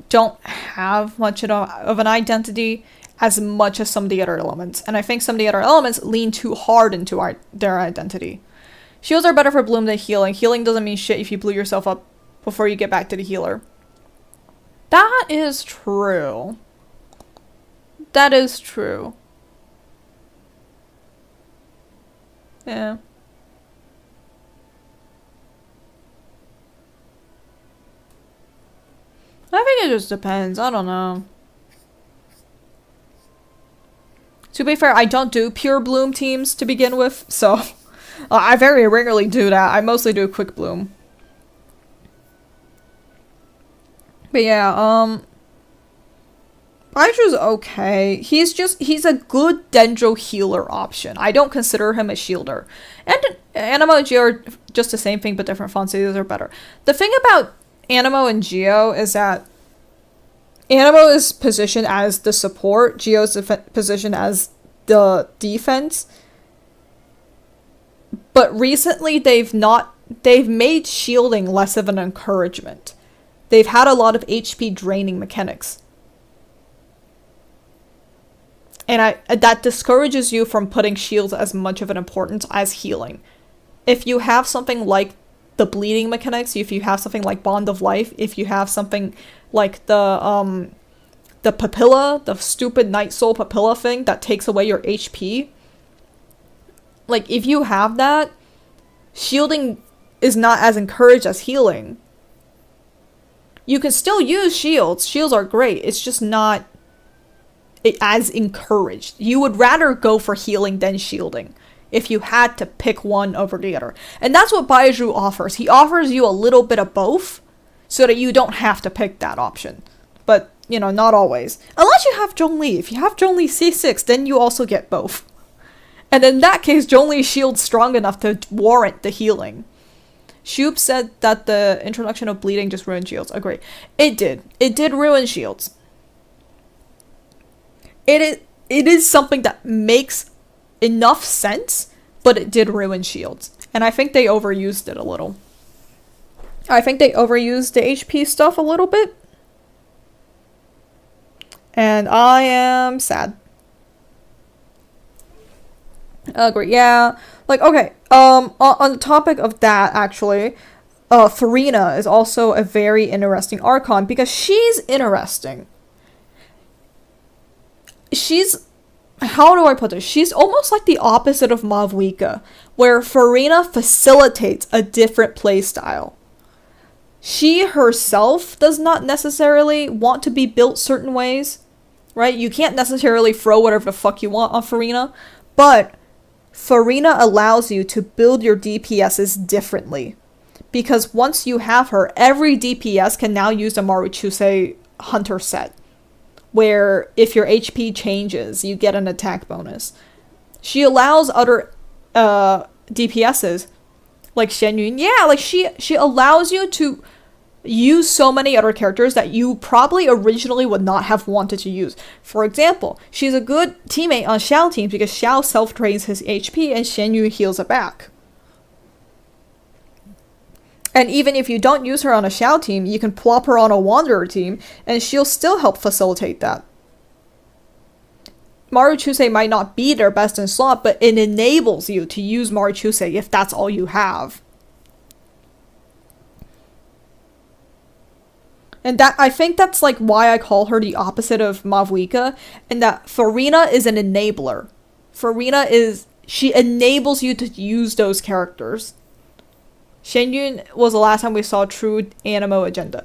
don't have much of an identity as much as some of the other elements, and I think some of the other elements lean too hard into their identity. Shields are better for Bloom than healing. Healing doesn't mean shit if you blew yourself up before you get back to the healer. That is true. That is true. Yeah. I think it just depends. I don't know. To be fair, I don't do pure bloom teams to begin with, so I very rarely do that. I mostly do quick bloom. But yeah, Baiju's okay. He's a good Dendro healer option. I don't consider him a shielder. And Animo and Geo are just the same thing, but different fonts. These are better. The thing about Animo and Geo is that Animo is positioned as the support. Geo is positioned as the defense. But recently they've made shielding less of an encouragement. They've had a lot of HP draining mechanics. And that discourages you from putting shields as much of an importance as healing. If you have something like the bleeding mechanics, if you have something like Bond of Life, if you have something like the papilla, the stupid Night Soul papilla thing that takes away your HP, like, if you have that, shielding is not as encouraged as healing. You can still use shields. Shields are great. It's just not as encouraged. You would rather go for healing than shielding if you had to pick one over the other. And that's what Baizhu offers. He offers you a little bit of both so that you don't have to pick that option. But, you know, not always. Unless you have Zhongli. If you have Zhongli C6, then you also get both. And in that case, Zhongli's shield's strong enough to warrant the healing. Shoop said that the introduction of bleeding just ruined shields. Agree. It did. It did ruin shields. It is something that makes enough sense, but it did ruin shields. And I think they overused it a little. I think they overused the HP stuff a little bit. And I am sad. Agree. Yeah. Like, okay, on the topic of that, actually, Farina is also a very interesting Archon because she's interesting. She's, how do I put this? She's almost like the opposite of Mavwika, where Farina facilitates a different playstyle. She herself does not necessarily want to be built certain ways, right? You can't necessarily throw whatever the fuck you want on Farina, but Farina allows you to build your DPSs differently. Because once you have her, every DPS can now use the Maruchuse Hunter set, where if your HP changes, you get an attack bonus. She allows other DPSs, like Xianyun, yeah, like she allows you to use so many other characters that you probably originally would not have wanted to use. For example, she's a good teammate on Xiao teams because Xiao self-drains his HP and Xianyun heals it back. And even if you don't use her on a Xiao team, you can plop her on a Wanderer team, and she'll still help facilitate that. Maruchuse might not be their best in slot, but it enables you to use Maruchuse if that's all you have. And that, I think that's like why I call her the opposite of Mavwika, and that Farina is an enabler. Farina is, she enables you to use those characters. Xianyun was the last time we saw true Animo agenda.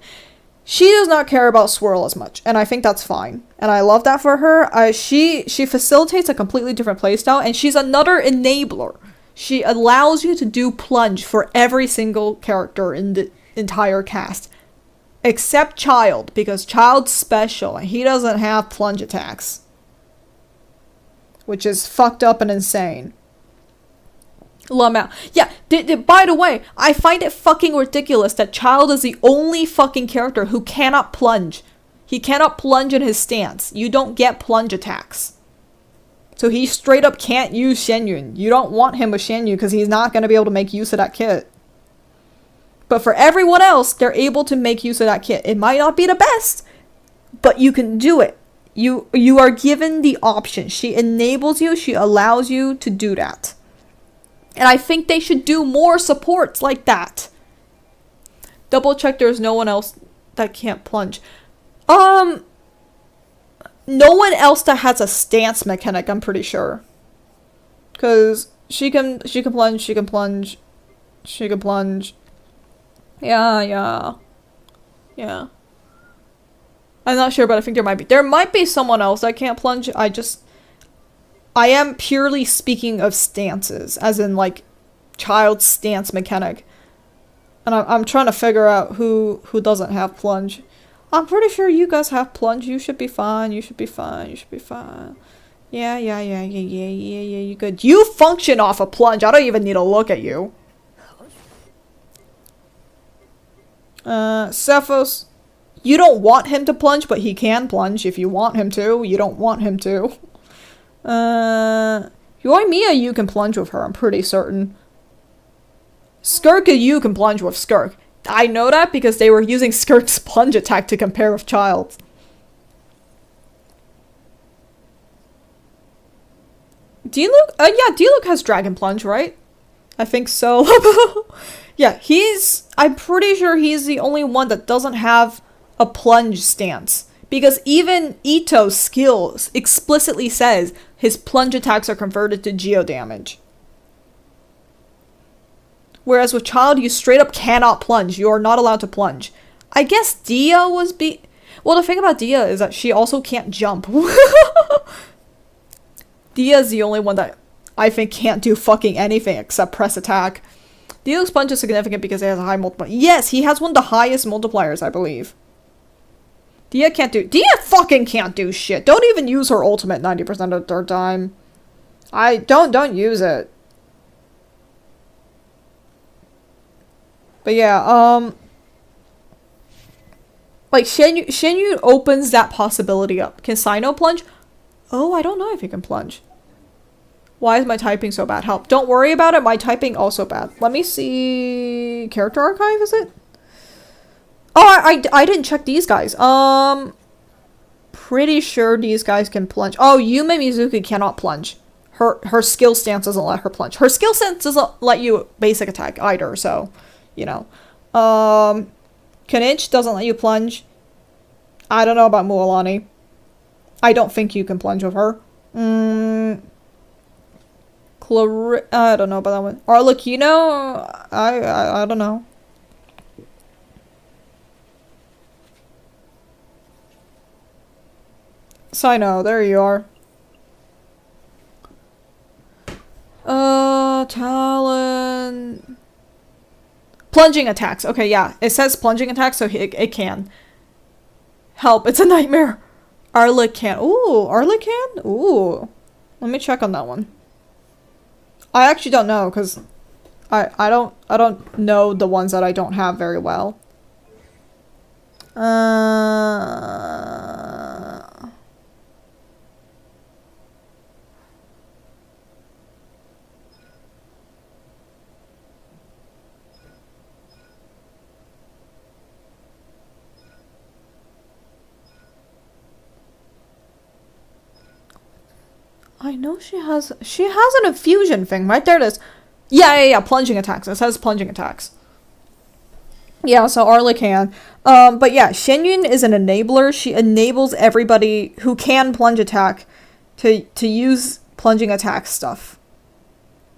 She does not care about Swirl as much, and I think that's fine. And I love that for her. She facilitates a completely different playstyle, and she's another enabler. She allows you to do plunge for every single character in the entire cast. Except Child, because Child's special, and he doesn't have plunge attacks. Which is fucked up and insane. Lamau. Yeah, by the way, I find it fucking ridiculous that Child is the only fucking character who cannot plunge. He cannot plunge in his stance. You don't get plunge attacks. So he straight up can't use Xianyun. You don't want him with Xianyun because he's not going to be able to make use of that kit. But for everyone else, they're able to make use of that kit. It might not be the best, but you can do it. You are given the option. She enables you. She allows you to do that. And I think they should do more supports like that. Double check there's no one else that can't plunge. No one else that has a stance mechanic, I'm pretty sure. Cause she can plunge, she can plunge, she can plunge. Yeah. I'm not sure, but I think there might be. There might be someone else that can't plunge. I am purely speaking of stances, as in, like, Child's stance mechanic. And I'm trying to figure out who doesn't have plunge. I'm pretty sure you guys have plunge. You should be fine. You should be fine. Yeah, you good. You function off a plunge. I don't even need to look at you. Cephos. You don't want him to plunge, but he can plunge if you want him to. You don't want him to. Yoimiya, you can plunge with her, I'm pretty certain. Skirk, you can plunge with Skirk. I know that because they were using Skirk's plunge attack to compare with Child. Diluc? Yeah, Diluc has Dragon Plunge, right? I think so. Yeah, I'm pretty sure he's the only one that doesn't have a plunge stance. Because even Ito's skills explicitly says his plunge attacks are converted to geo damage. Whereas with Child, you straight up cannot plunge. You are not allowed to plunge. I guess Dia was well, the thing about Dia is that she also can't jump. Dia is the only one that I think can't do fucking anything except press attack. Dia's plunge is significant because he has a high multiplier. Yes, he has one of the highest multipliers, I believe. Dia fucking can't do shit. Don't even use her ultimate 90% of the time. Don't use it. But yeah, like Shenyu opens that possibility up. Can Sino plunge? Oh, I don't know if he can plunge. Why is my typing so bad? Help. Don't worry about it. My typing also bad. Let me see. Character archive, is it? Oh, I didn't check these guys. Pretty sure these guys can plunge. Oh, Yume Mizuki cannot plunge. her skill stance doesn't let her plunge. Her skill stance doesn't let you basic attack either, so, you know. Kinich doesn't let you plunge. I don't know about Mualani. I don't think you can plunge with her. I don't know about that one. Arlecchino? I don't know. Sino, there you are. Talon. Plunging attacks. Okay, yeah. It says plunging attacks, so it can. Help, it's a nightmare. Arlecchino. Ooh, Arlecchino? Ooh. Let me check on that one. I actually don't know, because I don't know the ones that I don't have very well. I know she has an infusion thing, right? There it is. Yeah, plunging attacks. It says plunging attacks. Yeah, so Arla can. But yeah, Shenyun is an enabler. She enables everybody who can plunge attack to use plunging attack stuff.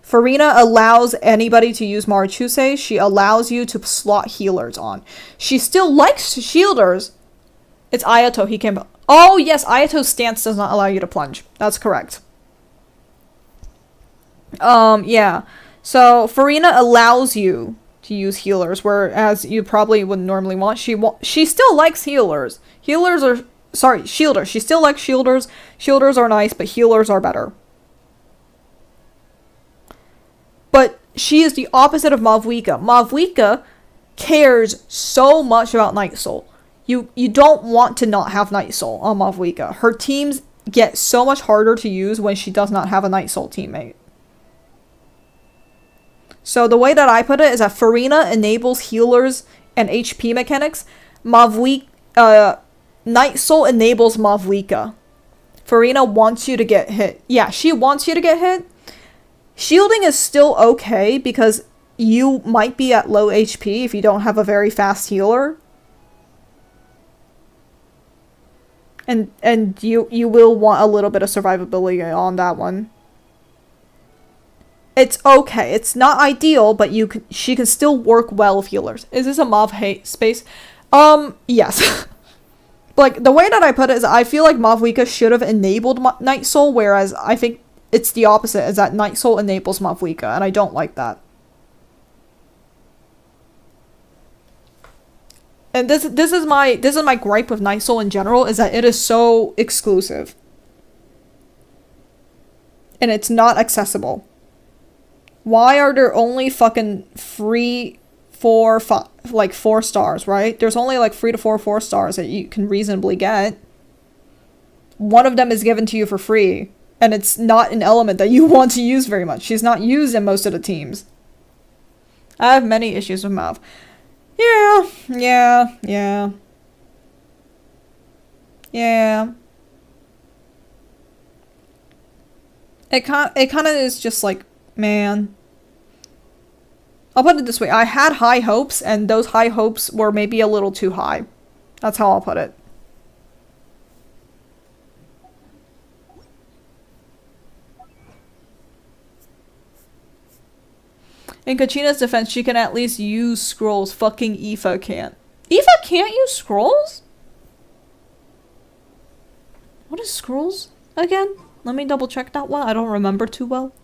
Farina allows anybody to use Marichuse. She allows you to slot healers on. She still likes shielders. It's Ayato, he can... Oh, yes, Ayato's stance does not allow you to plunge. That's correct. Yeah. So, Farina allows you to use healers, whereas you probably wouldn't normally want. She still likes healers. Shielders. She still likes shielders. Shielders are nice, but healers are better. But she is the opposite of Mavwika. Mavwika cares so much about Night Soul. You don't want to not have Night Soul on Mavwika. Her teams get so much harder to use when she does not have a Night Soul teammate. So the way that I put it is that Farina enables healers and HP mechanics. Night Soul enables Mavwika. Farina wants you to get hit. Yeah, she wants you to get hit. Shielding is still okay because you might be at low HP if you don't have a very fast healer. And you will want a little bit of survivability on that one. It's okay. It's not ideal, but she can still work well with healers. Is this a Mav hate space? Yes. Like, the way that I put it is I feel like Mavwika should have enabled Night Soul, whereas I think it's the opposite, is that Night Soul enables Mavwika, and I don't like that. And this is my gripe with Night Soul in general, is that it is so exclusive. And it's not accessible. Why are there only fucking free 4 stars, right? There's only like 3 to 4 stars that you can reasonably get. One of them is given to you for free, and it's not an element that you want to use very much. She's not used in most of the teams. I have many issues with Mav. Yeah. It kind of is just like, man. I'll put it this way. I had high hopes, and those high hopes were maybe a little too high. That's how I'll put it. In Kachina's defense, she can at least use scrolls. Fucking Aoife can't. Aoife can't use scrolls? What is scrolls again? Let me double check that one. I don't remember too well.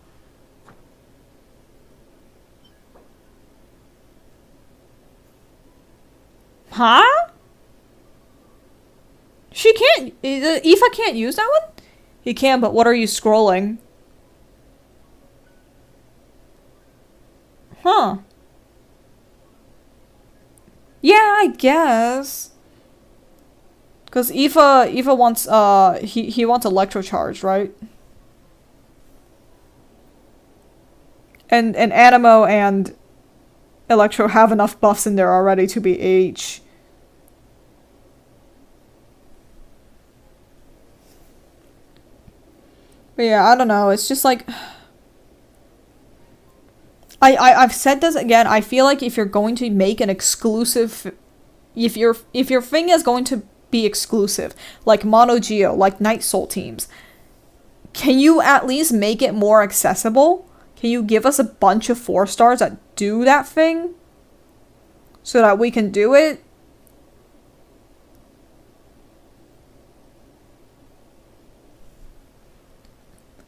Huh? She can't. Aoife can't use that one? He can, but what are you scrolling? Huh. Yeah, I guess. Because Aoife wants, he wants Electrocharge, right? And Animo and Electro have enough buffs in there already to be H. But yeah, I don't know. It's just like I've said this again. I feel like if you're going to make an exclusive, if your thing is going to be exclusive, like Mono Geo, like Night Soul teams, can you at least make it more accessible? Can you give us a bunch of 4 stars that do that thing? So that we can do it?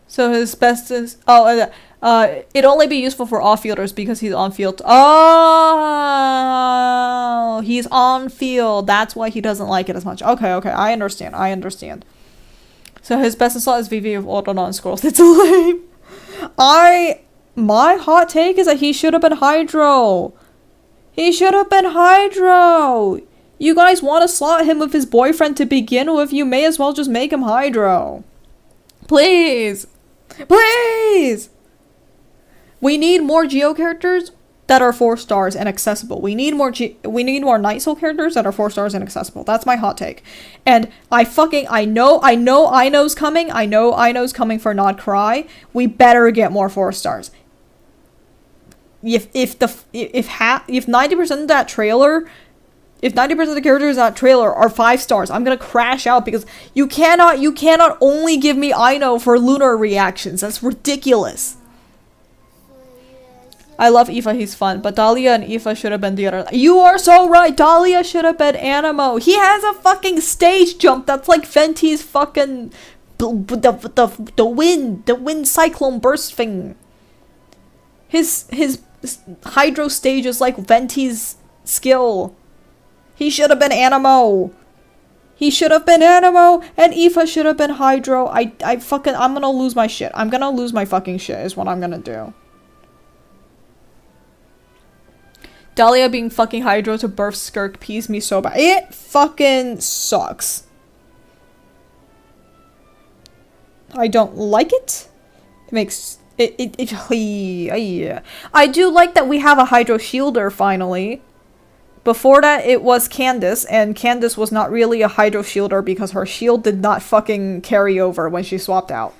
So his best is... it'd only be useful for off-fielders because he's on-field. Oh! He's on-field. That's why he doesn't like it as much. Okay, I understand. So his best slot is VV of Autonon scrolls. It's lame. My hot take is that he should have been Hydro. He should have been Hydro. You guys want to slot him with his boyfriend to begin with? You may as well just make him Hydro. Please. Please. We need more Geo characters that are 4 stars and accessible. We need more Night Soul characters that are 4 stars and accessible. That's my hot take. And I know Ino's coming. I know Ino's coming for Not Cry. We better get more 4 stars. If 90% of that trailer, if 90% of the characters in that trailer are 5 stars, I'm gonna crash out because you cannot only give me Ino for lunar reactions. That's ridiculous. I love Aoife, he's fun, but Dahlia and Aoife should have been the other. You are so right. Dahlia should have been Animo. He has a fucking stage jump that's like Venti's fucking the wind cyclone burst thing. His Hydro stage is like Venti's skill. He should have been Animo. He should have been Animo, and Aoife should have been Hydro. I'm gonna lose my shit. I'm gonna lose my fucking shit is what I'm gonna do. Dahlia being fucking Hydro to birth Skirk pees me so bad. It fucking sucks. I don't like it. It makes... I do like that we have a Hydro Shielder finally. Before that, it was Candace, and Candace was not really a Hydro Shielder because her shield did not fucking carry over when she swapped out.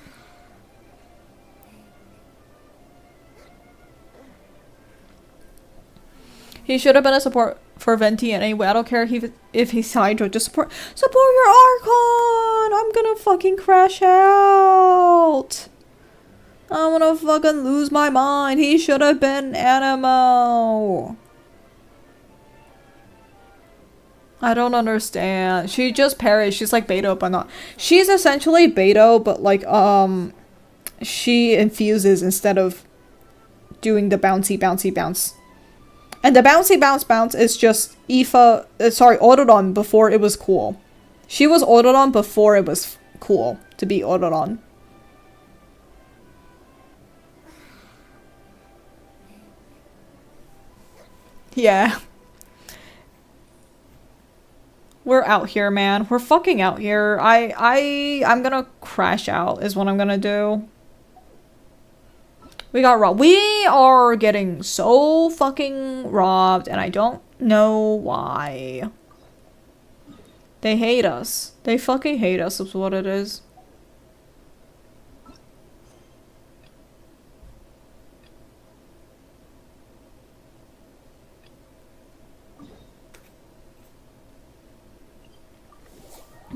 He should have been a support for Venti anyway. I don't care if he's Hydro. Just support your Archon! I'm gonna fucking crash out! I'm gonna fucking lose my mind. He should have been Animo. I don't understand. She just parries. She's like Beto, but not. She's essentially Beto, but like, she infuses instead of doing the bouncy bounce. And the bouncy bounce is just Autodon before it was cool. She was Autodon before it was cool to be Autodon. Yeah. We're out here, man. We're fucking out here. I'm gonna crash out is what I'm gonna do. We got robbed. We are getting so fucking robbed, and I don't know why. They hate us. They fucking hate us is what it is.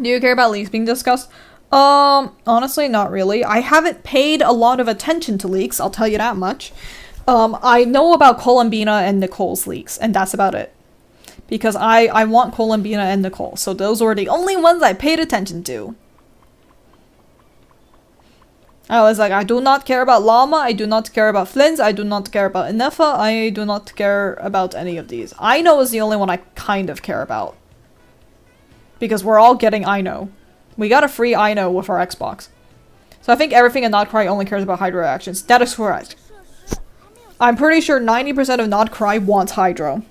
Do you care about leaks being discussed? Honestly, not really. I haven't paid a lot of attention to leaks, I'll tell you that much. I know about Columbina and Nicole's leaks, and that's about it. Because I want Columbina and Nicole, so those were the only ones I paid attention to. I was like, I do not care about Llama, I do not care about Flynn's, I do not care about Inefa, I do not care about any of these. Ino is the only one I kind of care about. Because we're all getting Ino. We got a free Ino with our Xbox. So I think everything in Nodcry only cares about Hydro actions. That is correct. I'm pretty sure 90% of Nodcry wants Hydro.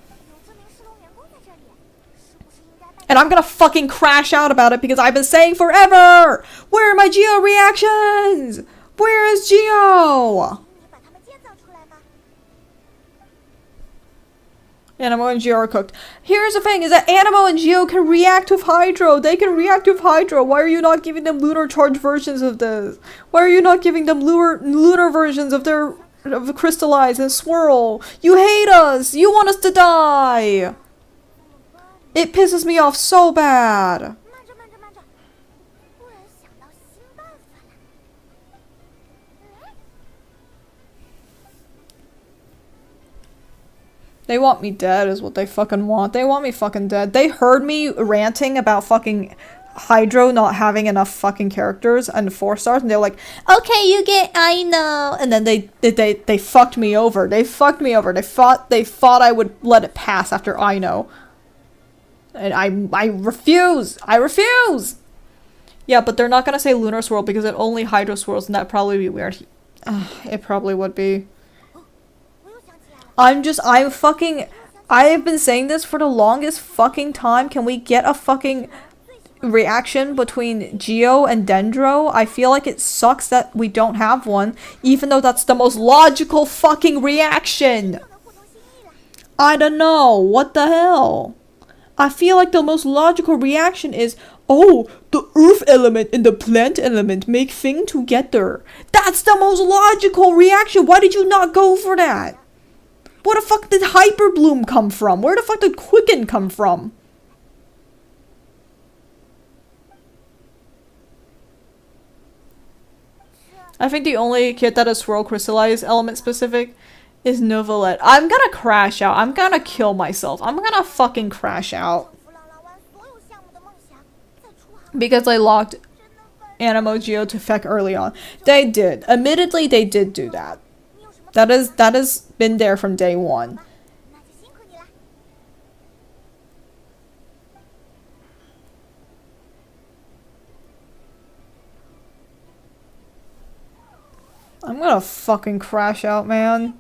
And I'm gonna fucking crash out about it because I've been saying forever! Where are my Geo reactions? Where is Geo? Animo and Geo are cooked. Here's the thing, is that Animo and Geo can react with Hydro. They can react with Hydro. Why are you not giving them lunar charge versions of this? Why are you not giving them lunar versions of their Crystallize and Swirl? You hate us! You want us to die! It pisses me off so bad. They want me dead is what they fucking want. They want me fucking dead. They heard me ranting about fucking Hydro not having enough fucking characters and 4 stars, and they're like, okay, you get I know. And then they fucked me over. They fucked me over. They thought I would let it pass after I know. And I refuse. I refuse. Yeah, but they're not gonna say Lunar Swirl because it only Hydro swirls, and that'd probably be weird. It probably would be. I have been saying this for the longest fucking time. Can we get a fucking reaction between Geo and Dendro? I feel like it sucks that we don't have one, even though that's the most logical fucking reaction. I don't know. What the hell? I feel like the most logical reaction is, oh, the earth element and the plant element make thing together. That's the most logical reaction. Why did you not go for that? Where the fuck did Hyper Bloom come from? Where the fuck did Quicken come from? I think the only kit that is Swirl Crystallize element specific is Novalet. I'm gonna crash out. I'm gonna kill myself. I'm gonna fucking crash out. Because I locked Animo Geo to Feck early on. They did. Admittedly, they did do that. That has been there from day one. I'm gonna fucking crash out, man.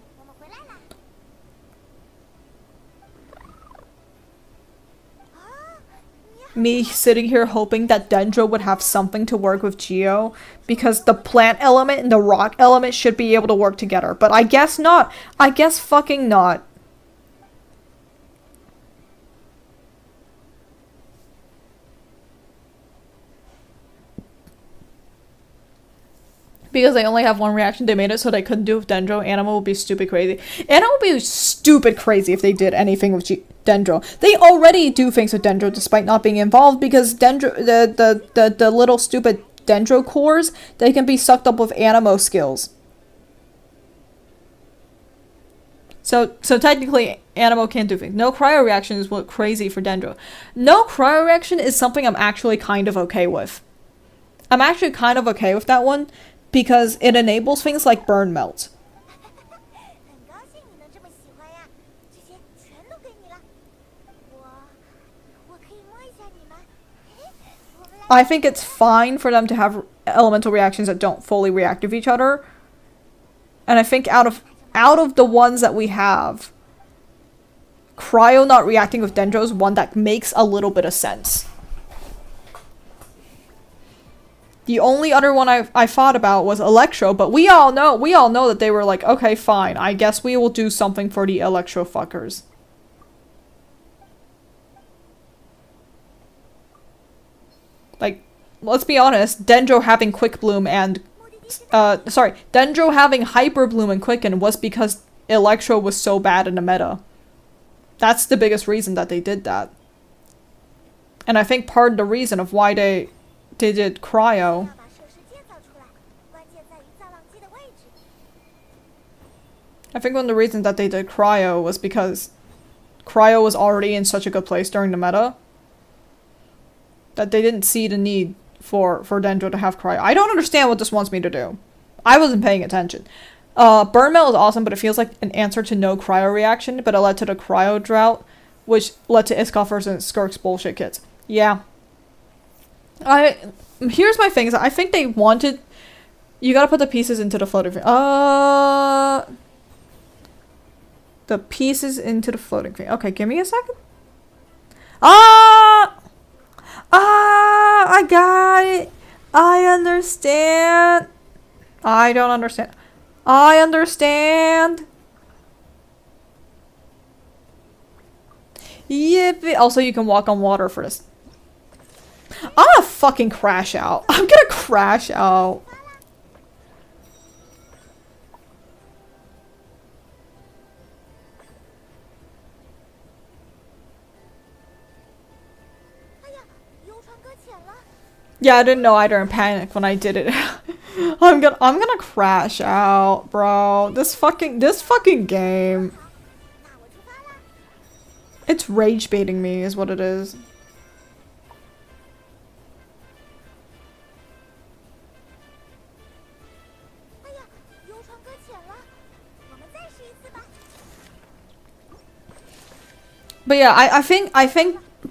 Me sitting here hoping that Dendro would have something to work with Geo, because the plant element and the rock element should be able to work together. But I guess not. I guess fucking not. Because they only have one reaction, they made it so they couldn't do it with Dendro. Animo would be stupid crazy. Animo would be stupid crazy if they did anything with Dendro. They already do things with Dendro despite not being involved, because Dendro, the little stupid Dendro cores, they can be sucked up with Animo skills. So technically, Animo can't do things. No cryo reaction is what crazy for Dendro. No cryo reaction is something I'm actually kind of okay with. I'm actually kind of okay with that one, because it enables things like burn melt. I think it's fine for them to have elemental reactions that don't fully react with each other. And I think out of the ones that we have, Cryo not reacting with Dendro is one that makes a little bit of sense. The only other one I thought about was Electro, but we all know that they were like, okay, fine, I guess we will do something for the Electro fuckers. Like, let's be honest, Dendro having Quick Bloom and Dendro having Hyper Bloom and Quicken was because Electro was so bad in the meta. That's the biggest reason that they did that. And I think part of the reason of why they did Cryo. I think one of the reasons that they did Cryo was because Cryo was already in such a good place during the meta that they didn't see the need for Dendro to have Cryo. I don't understand what this wants me to do. I wasn't paying attention. Burn Melt is awesome, but it feels like an answer to no Cryo reaction, but it led to the Cryo drought, which led to Iskoffers and Skirk's bullshit kits. Yeah. Here's my thing, is I think they wanted... You gotta put the pieces into the floating thing. The pieces into the floating thing. Okay, give me a second. I got it. I understand. I don't understand. I understand. Yippee! Also, you can walk on water for this. I'm gonna fucking crash out. I'm gonna crash out. Yeah, I didn't know either and panic when I did it. I'm gonna crash out, bro. This fucking game. It's rage baiting me is what it is. But yeah, I think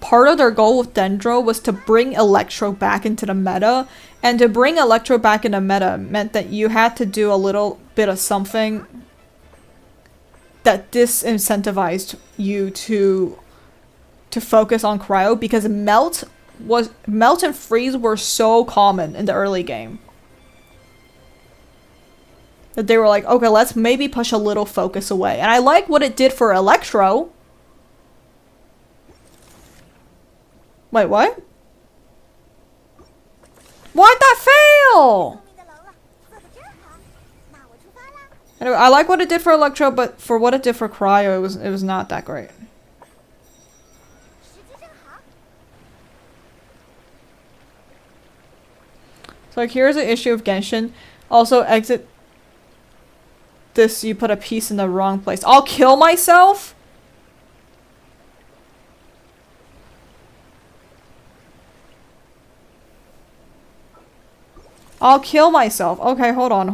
part of their goal with Dendro was to bring Electro back into the meta, and to bring Electro back into meta meant that you had to do a little bit of something that disincentivized you to focus on Cryo, because Melt and Freeze were so common in the early game that they were like, okay, let's maybe push a little focus away. And I like what it did for Electro. Wait, what? Why'd that fail? Anyway, I like what it did for Electro, but for what it did for Cryo, it was not that great. So like, here's an issue of Genshin. Also, exit this, you put a piece in the wrong place. I'll kill myself? I'll kill myself. Okay, hold on.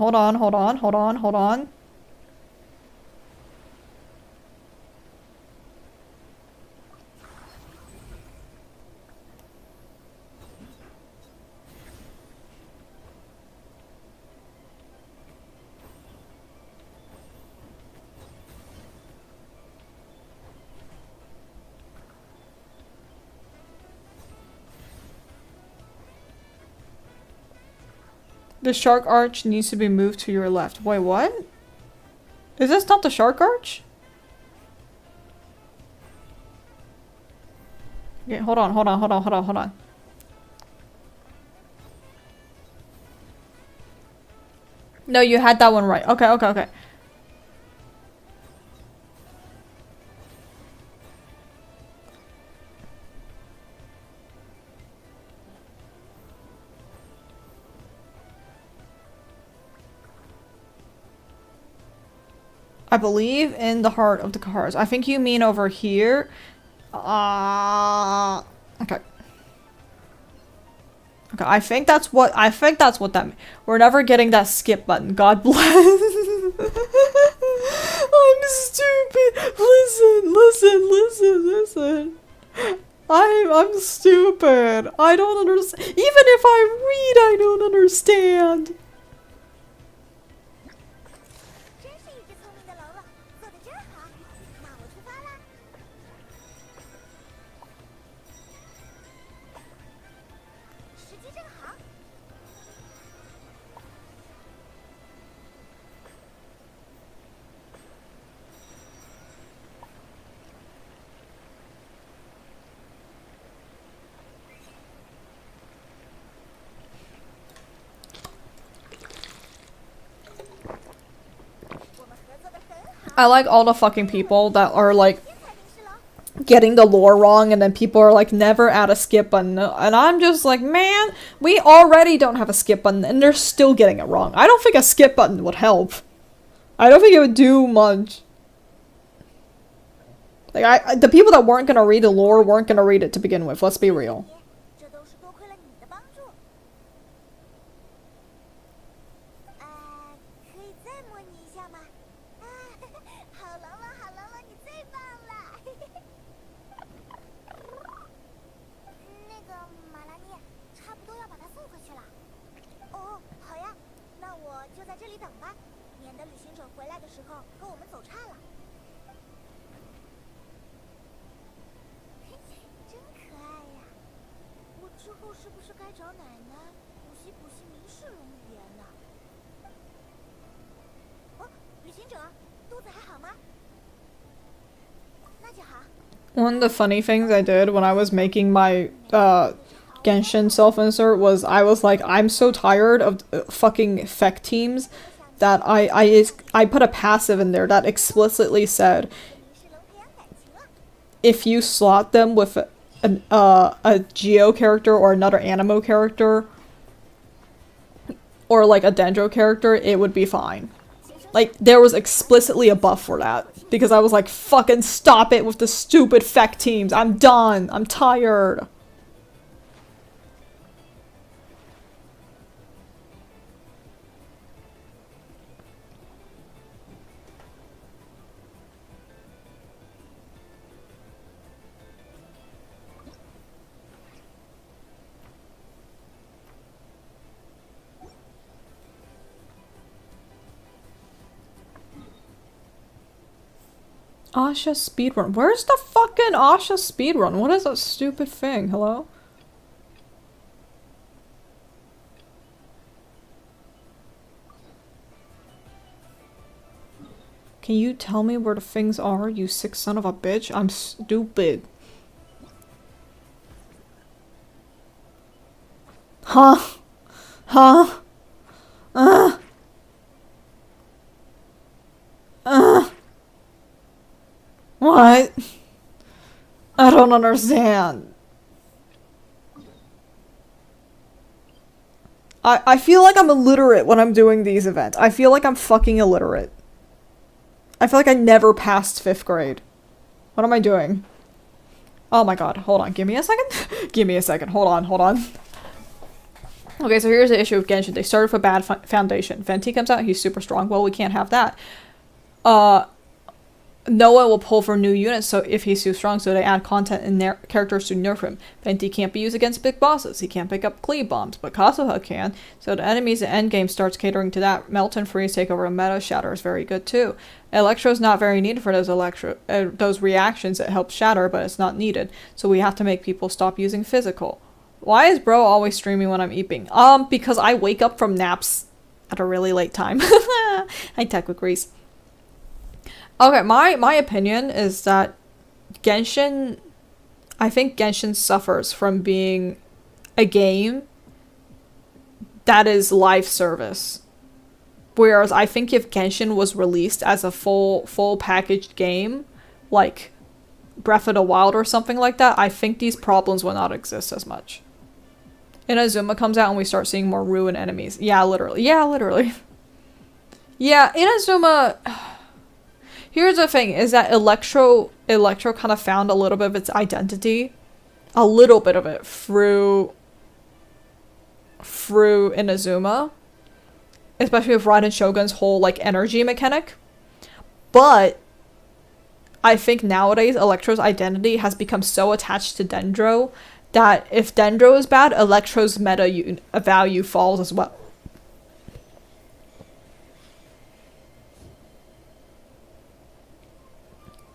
The Shark Arch needs to be moved to your left. Wait, what? Is this not the Shark Arch? Okay, hold on. No, you had that one right. Okay. I believe in the heart of the cars. I think you mean over here. Okay. Okay, I think that's what that means. We're never getting that skip button. God bless. I'm stupid. Listen. I'm stupid. I don't understand. Even if I read, I don't understand. I like all the fucking people that are like getting the lore wrong, and then people are like, never add a skip button. And I'm just like, man, we already don't have a skip button and they're still getting it wrong. I don't think a skip button would help. I don't think it would do much. Like, the people that weren't gonna read the lore weren't gonna read it to begin with, let's be real. One of the funny things I did when I was making my Genshin self-insert was I was like, I'm so tired of fucking feck teams that I put a passive in there that explicitly said if you slot them with a Geo character or another Animo character or like a Dendro character, it would be fine. Like, there was explicitly a buff for that. Because I was like, fucking stop it with the stupid feck teams. I'm done. I'm tired. Asha speedrun. Where's the fucking Asha speedrun? What is that stupid thing? Hello? Can you tell me where the things are, you sick son of a bitch? I'm stupid. Huh? Huh? Uh. What? I don't understand. I feel like I'm illiterate when I'm doing these events. I feel like I'm fucking illiterate. I feel like I never passed 5th grade. What am I doing? Oh my god, hold on, give me a second? Give me a second, hold on. Okay, so here's the issue with Genshin. They started with a bad foundation. Venti comes out, he's super strong. Well, we can't have that. Noah will pull for new units so if he's too strong, so they add content in their characters to nerf him. Venti can't be used against big bosses. He can't pick up cleave bombs, but Kazuha can. So the enemies at endgame starts catering to that. Melt and freeze take over a meta. Shatter is very good too. Electro's not very needed for those reactions that help Shatter, but it's not needed. So we have to make people stop using physical. Why is bro always streaming when I'm eating? Because I wake up from naps at a really late time. I tech with Grease. Okay, my opinion is that I think Genshin suffers from being a game that is live service. Whereas I think if Genshin was released as a full packaged game, like Breath of the Wild or something like that, I think these problems will not exist as much. Inazuma comes out and we start seeing more ruin enemies. Yeah, literally. Yeah, Inazuma... Here's the thing, is that Electro kind of found a little bit of its identity. A little bit of it through Inazuma. Especially with Raiden Shogun's whole, like, energy mechanic. But I think nowadays Electro's identity has become so attached to Dendro that if Dendro is bad, Electro's meta value falls as well.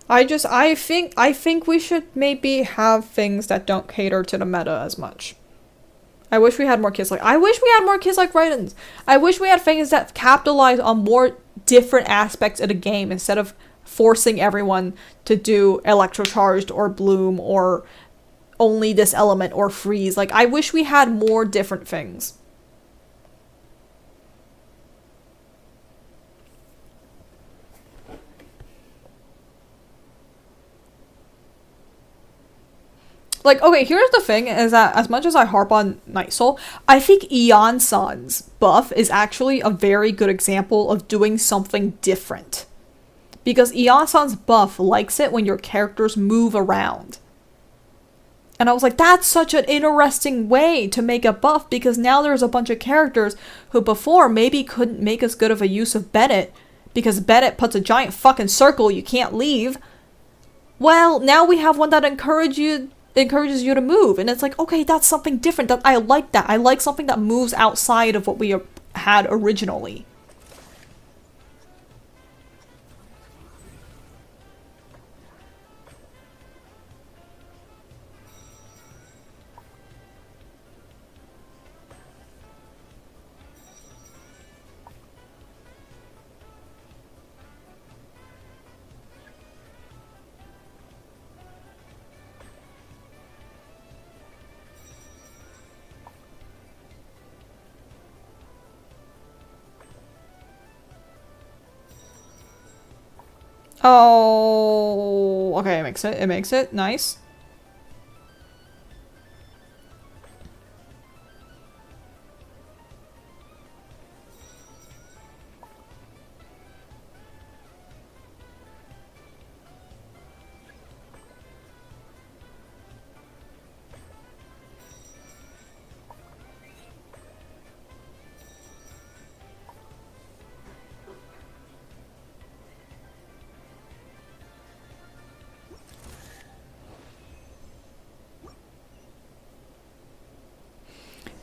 I think we should maybe have things that don't cater to the meta as much. I wish we had more kids like Raiden's. I wish we had things that capitalize on more different aspects of the game instead of forcing everyone to do electrocharged or bloom or only this element or freeze. Like, I wish we had more different things. Like, okay, here's the thing, is that as much as I harp on Night Soul, I think Eon-san's buff is actually a very good example of doing something different. Because Eon-san's buff likes it when your characters move around. And I was like, that's such an interesting way to make a buff, because now there's a bunch of characters who before maybe couldn't make as good of a use of Bennett, because Bennett puts a giant fucking circle you can't leave. Well, now we have one that encourages you to move, and it's like, okay, that's something different. That I like that. I like something that moves outside of what we had originally. Oh, okay, it makes it. It makes it. Nice.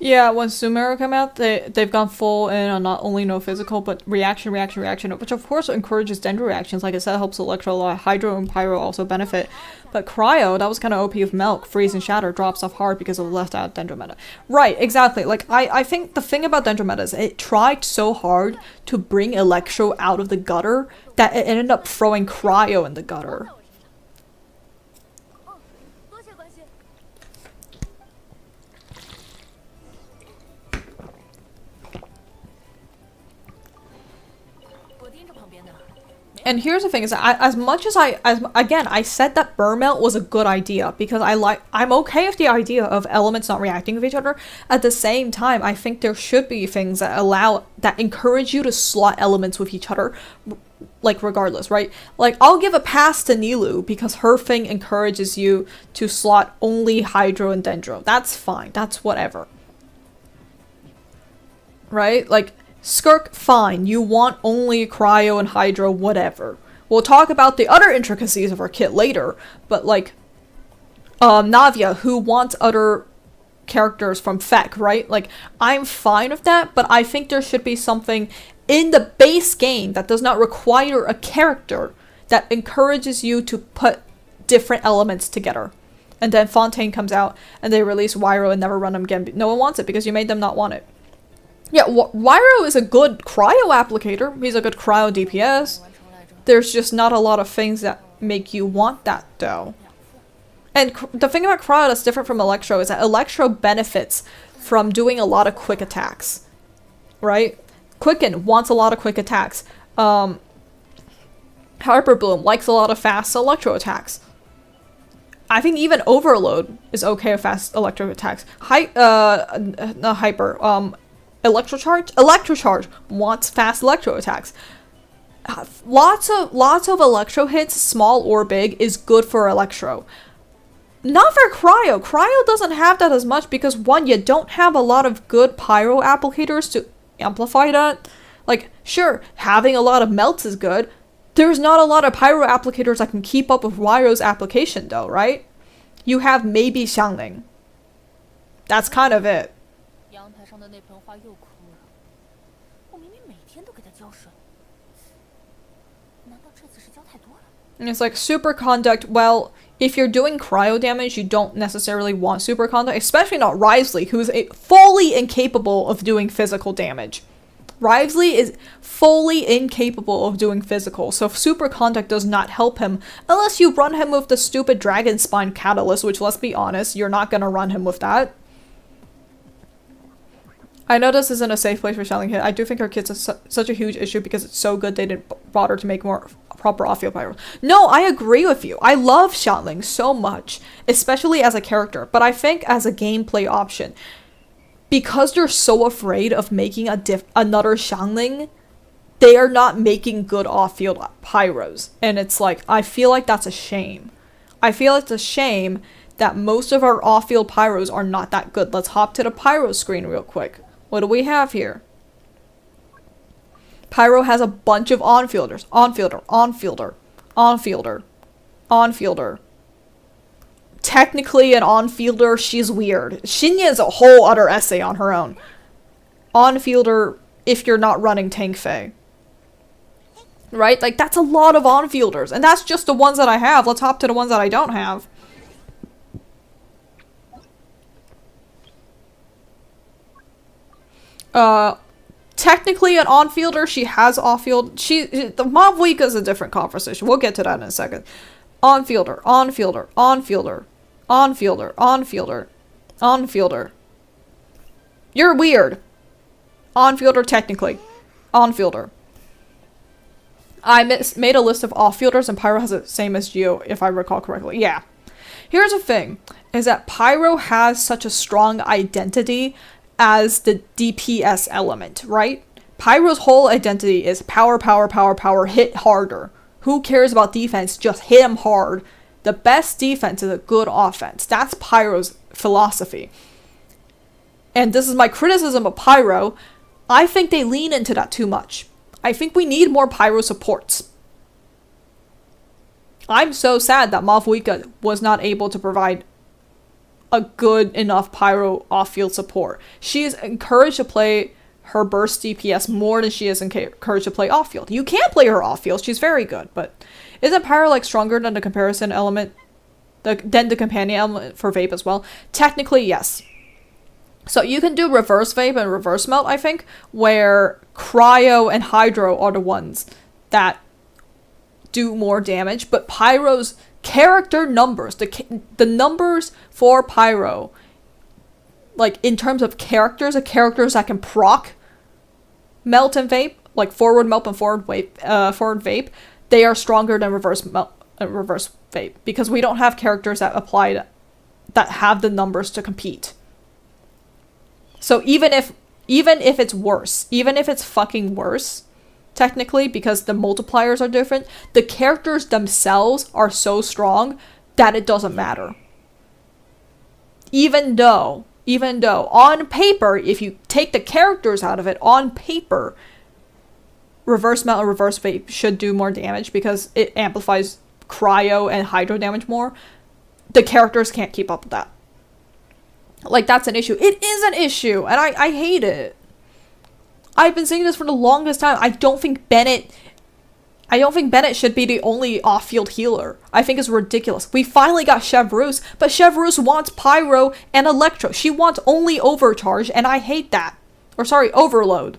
Yeah, when Sumeru came out, they've gone full in on not only no physical but reaction, which of course encourages dendro reactions. Like I said, helps Electro a lot. Hydro and Pyro also benefit, but Cryo, that was kind of OP with Milk. Freeze and Shatter drops off hard because of the left out dendro meta. Right, exactly. Like I think the thing about dendro meta is it tried so hard to bring Electro out of the gutter that it ended up throwing Cryo in the gutter. And here's the thing: is that as much as I said that burn melt was a good idea because I'm okay with the idea of elements not reacting with each other. At the same time, I think there should be things that encourage you to slot elements with each other, like regardless, right? Like I'll give a pass to Nilu because her thing encourages you to slot only Hydro and Dendro. That's fine. That's whatever. Right? Like Skirk, fine. You want only Cryo and Hydro, whatever. We'll talk about the other intricacies of her kit later, but like, Navia, who wants other characters from Feck, right? Like, I'm fine with that, but I think there should be something in the base game that does not require a character that encourages you to put different elements together. And then Fontaine comes out, and they release Wyro and never run them again. No one wants it because you made them not want it. Yeah, Wyro is a good cryo applicator. He's a good cryo DPS. There's just not a lot of things that make you want that, though. And the thing about cryo that's different from Electro is that Electro benefits from doing a lot of quick attacks. Right? Quicken wants a lot of quick attacks. Hyper Bloom likes a lot of fast Electro attacks. I think even Overload is okay with fast Electro attacks. Not Hyper. Electrocharge wants fast electro attacks. Lots of electro hits, small or big, is good for Electro. Not for Cryo. Cryo doesn't have that as much because one, you don't have a lot of good pyro applicators to amplify that. Like, sure, having a lot of melts is good. There's not a lot of pyro applicators that can keep up with Wyro's application though, right? You have maybe Xiangling. That's kind of it. And it's like superconduct, well, if you're doing cryo damage, you don't necessarily want superconduct, especially not Rivesley, who is fully incapable of doing physical damage. Rivesley is fully incapable of doing physical, so superconduct does not help him unless you run him with the stupid Dragon Spine Catalyst, which, let's be honest, you're not gonna run him with that. I know this isn't a safe place for Xiangling Hit. I do think her kit's such a huge issue because it's so good they didn't bother to make more proper off-field pyro. No, I agree with you. I love Xiangling so much, especially as a character, but I think as a gameplay option, because they're so afraid of making another Xiangling, they are not making good off-field pyros. And it's like, I feel like that's a shame. I feel it's a shame that most of our off-field pyros are not that good. Let's hop to the pyro screen real quick. What do we have here? Pyro has a bunch of on-fielders. On-fielder, on-fielder, on-fielder, on-fielder. Technically an on-fielder, she's weird. Shinya is a whole other essay on her own. On-fielder, if you're not running Tank Fei. Right? Like, that's a lot of on-fielders. And that's just the ones that I have. Let's hop to the ones that I don't have. Technically an on-fielder, she has off-field. The Mob Week is a different conversation. We'll get to that in a second. On-fielder, on-fielder, on-fielder, on-fielder, on-fielder, on-fielder. You're weird. On-fielder technically. On-fielder. I made a list of off-fielders, and Pyro has the same as Geo, if I recall correctly. Yeah. Here's the thing, is that Pyro has such a strong identity as the DPS element, right? Pyro's whole identity is power, power, power, power, hit harder. Who cares about defense? Just hit him hard. The best defense is a good offense. That's Pyro's philosophy. And this is my criticism of Pyro. I think they lean into that too much. I think we need more Pyro supports. I'm so sad that Mavwika was not able to provide a good enough Pyro off-field support. She is encouraged to play her burst DPS more than she is encouraged to play off-field. You can play her off-field, she's very good, but isn't Pyro like stronger than the comparison element, than the companion element for Vape as well? Technically, yes. So you can do reverse Vape and reverse Melt, I think, where Cryo and Hydro are the ones that do more damage, but Pyro's character numbers, the numbers for Pyro, like in terms of characters, the characters that can proc Melt and Vape, like forward Melt and forward Vape, they are stronger than reverse Melt and reverse Vape, because we don't have characters that that have the numbers to compete. So even if it's worse, even if it's fucking worse, technically, because the multipliers are different, the characters themselves are so strong that it doesn't matter. Even though, on paper, if you take the characters out of it, on paper, reverse Melt and reverse Vape should do more damage because it amplifies Cryo and Hydro damage more. The characters can't keep up with that. Like, that's an issue. It is an issue, and I hate it. I've been saying this for the longest time. I don't think Bennett should be the only off-field healer. I think it's ridiculous. We finally got Chevreuse, but Chevreuse wants Pyro and Electro. She wants only Overcharge, and I hate that. Or sorry, Overload.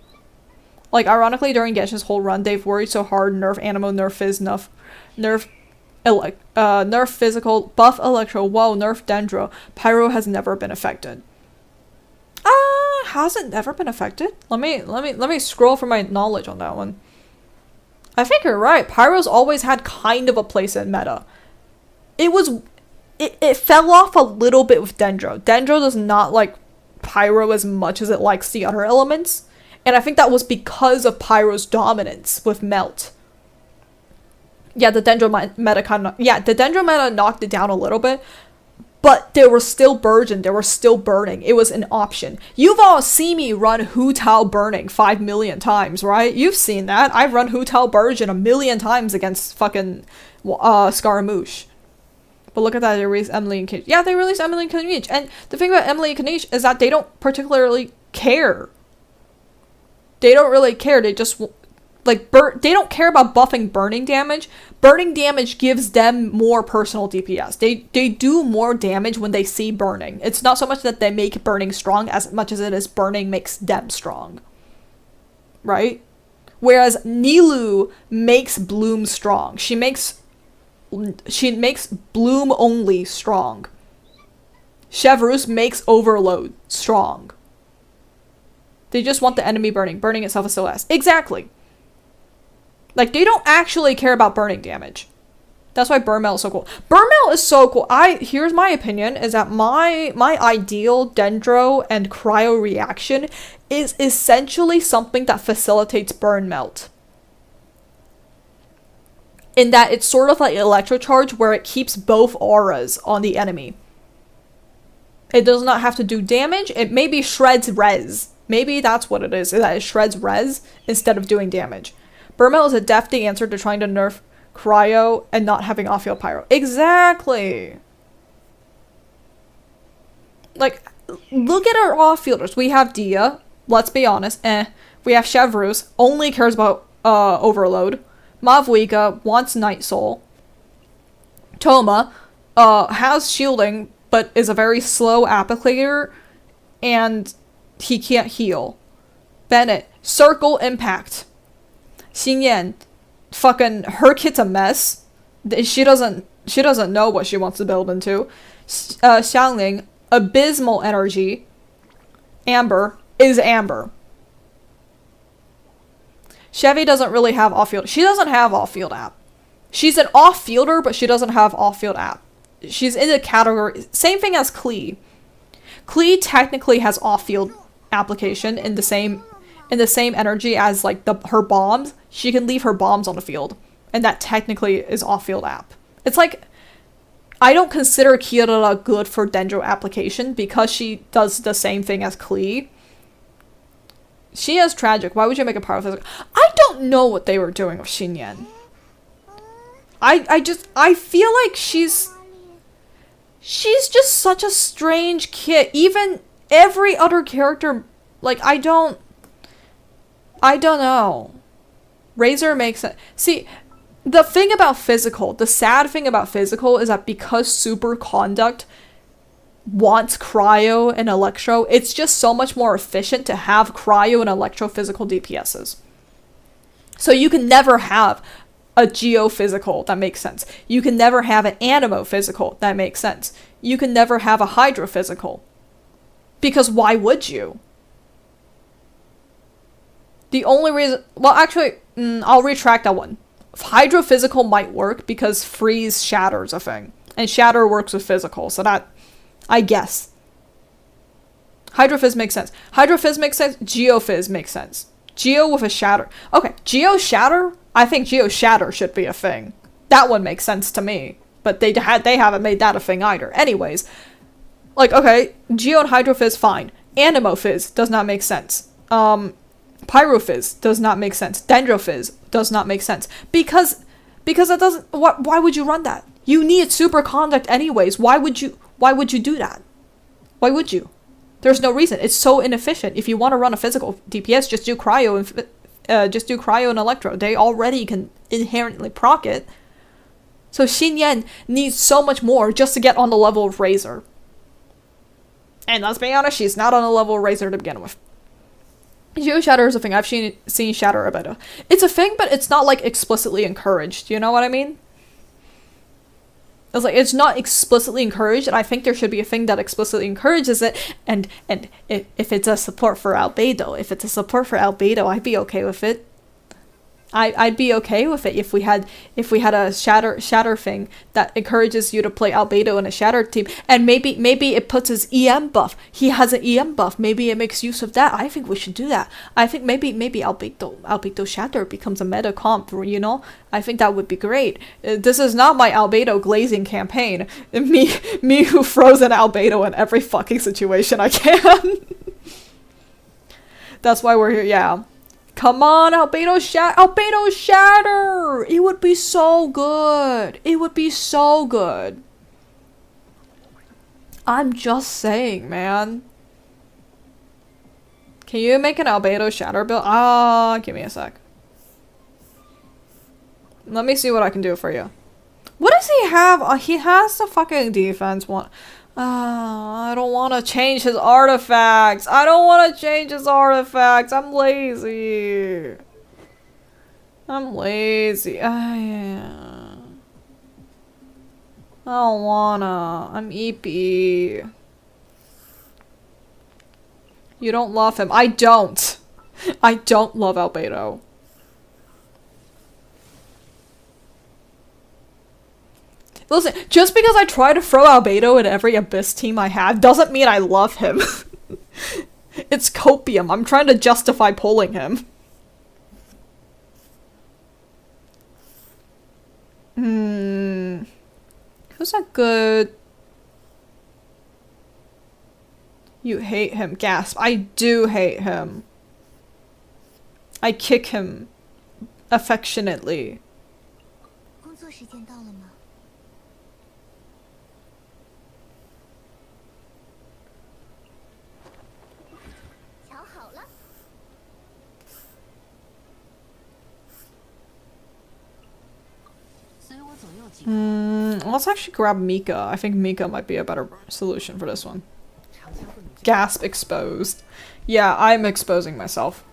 Like, ironically, during Genshin's whole run, they've worried so hard, nerf Animo, nerf Fizz, nerf Physical, buff Electro, whoa, nerf Dendro. Pyro has never been affected. Has it never been affected? Let me scroll for my knowledge on that one. I think you're right. Pyro's always had kind of a place in meta. It fell off a little bit with Dendro. Dendro does not like Pyro as much as it likes the other elements. And I think that was because of Pyro's dominance with Melt. Yeah, the Dendro meta knocked it down a little bit. But they were still burgeoned, they were still burning. It was an option. You've all seen me run Hu Tao burning 5 million times, right? You've seen that. I've run Hu Tao burgeon 1 million times against fucking Scaramouche. But look at that, they released Emily and Kanish. Yeah, they released Emily and Kanish. And the thing about Emily and Kanish is that they don't particularly care. They don't really care. They just like they don't care about buffing burning damage. Burning damage gives them more personal DPS. They do more damage when they see burning. It's not so much that they make burning strong as much as it is burning makes them strong. Right? Whereas Nilou makes Bloom strong. She makes Bloom only strong. Chevreuse makes Overload strong. They just want the enemy burning. Burning itself is still S. Exactly. Like, they don't actually care about burning damage. That's why Burn Melt is so cool. Burn Melt is so cool. Here's my opinion, is that my ideal Dendro and Cryo reaction is essentially something that facilitates Burn Melt. In that it's sort of like Electrocharge, where it keeps both auras on the enemy. It does not have to do damage. It maybe shreds res. Maybe that's what it is that it shreds res instead of doing damage. Burn Melt is a defty answer to trying to nerf Cryo and not having off-field Pyro. Exactly! Like, look at our off-fielders. We have Dia. Let's be honest. We have Chevreuse. Only cares about Overload. Mavwika wants Night Soul. Toma has shielding, but is a very slow applicator. And he can't heal. Bennett. Circle Impact. Xingyan, fucking, her kit's a mess. She doesn't know what she wants to build into. Xiangling, abysmal energy. Amber is Amber. Chevy doesn't really have off-field. She doesn't have off-field app. She's an off-fielder, but she doesn't have off-field app. She's in the category... Same thing as Klee. Klee technically has off-field application in the same energy as like her bombs. She can leave her bombs on the field, and that technically is off-field app. It's like, I don't consider Kirara good for Dendro application because she does the same thing as Klee. She is tragic. Why would you make a pyrophysical? I don't know what they were doing with Xinyan. I feel like she's just such a strange kid. Even every other character, like, I don't know. Razor makes sense. See, the thing about physical, the sad thing about physical is that because super conduct wants cryo and electro, it's just so much more efficient to have cryo and electro physical DPSs. So you can never have a geophysical that makes sense. You can never have an animo physical that makes sense. You can never have a hydrophysical. Because why would you? The only reason... Well, actually, I'll retract that one. Hydrophysical might work because freeze shatter's a thing. And shatter works with physical, so that... I guess. Hydrophys makes sense. Hydrophys makes sense. Geophys makes sense. Geo with a shatter. Okay, Geo shatter? I think Geo shatter should be a thing. That one makes sense to me. But they haven't made that a thing either. Anyways. Like, okay, Geo and Hydrophys, fine. Animophys does not make sense. Pyrophys does not make sense. Dendrophys does not make sense. Because it doesn't... Why would you run that? You need super conduct anyways. Why would you do that? Why would you? There's no reason. It's so inefficient. If you want to run a physical DPS, just do cryo and electro. They already can inherently proc it. So Xinyan needs so much more just to get on the level of Razor. And let's be honest, she's not on the level of Razor to begin with. Geo Shatter is a thing. I've seen Shatter a bit. It's a thing, but it's not like explicitly encouraged. You know what I mean? It's like, it's not explicitly encouraged, and I think there should be a thing that explicitly encourages it, and if it's a support for Albedo, I'd be okay with it. I'd be okay with it if we had a shatter thing that encourages you to play Albedo in a shatter team, and maybe it puts his EM buff. He has an EM buff. Maybe it makes use of that. I think we should do that. I think maybe Albedo shatter becomes a meta comp. You know, I think that would be great. This is not my Albedo glazing campaign. Me who throws an Albedo in every fucking situation I can. That's why we're here. Yeah. Come on, Albedo Shatter! It would be so good. It would be so good. I'm just saying, man. Can you make an Albedo Shatter build? Give me a sec. Let me see what I can do for you. What does he have? He has the fucking defense one. I don't want to change his artifacts. I'm lazy. I don't wanna. I'm EP. You don't love him. I don't. I don't love Albedo. Listen, just because I try to throw Albedo in every Abyss team I have doesn't mean I love him. It's copium. I'm trying to justify pulling him. Who's that good? You hate him. Gasp. I do hate him. I kick him affectionately. Let's actually grab Mika. I think Mika might be a better solution for this one. Gasp exposed. Yeah, I'm exposing myself.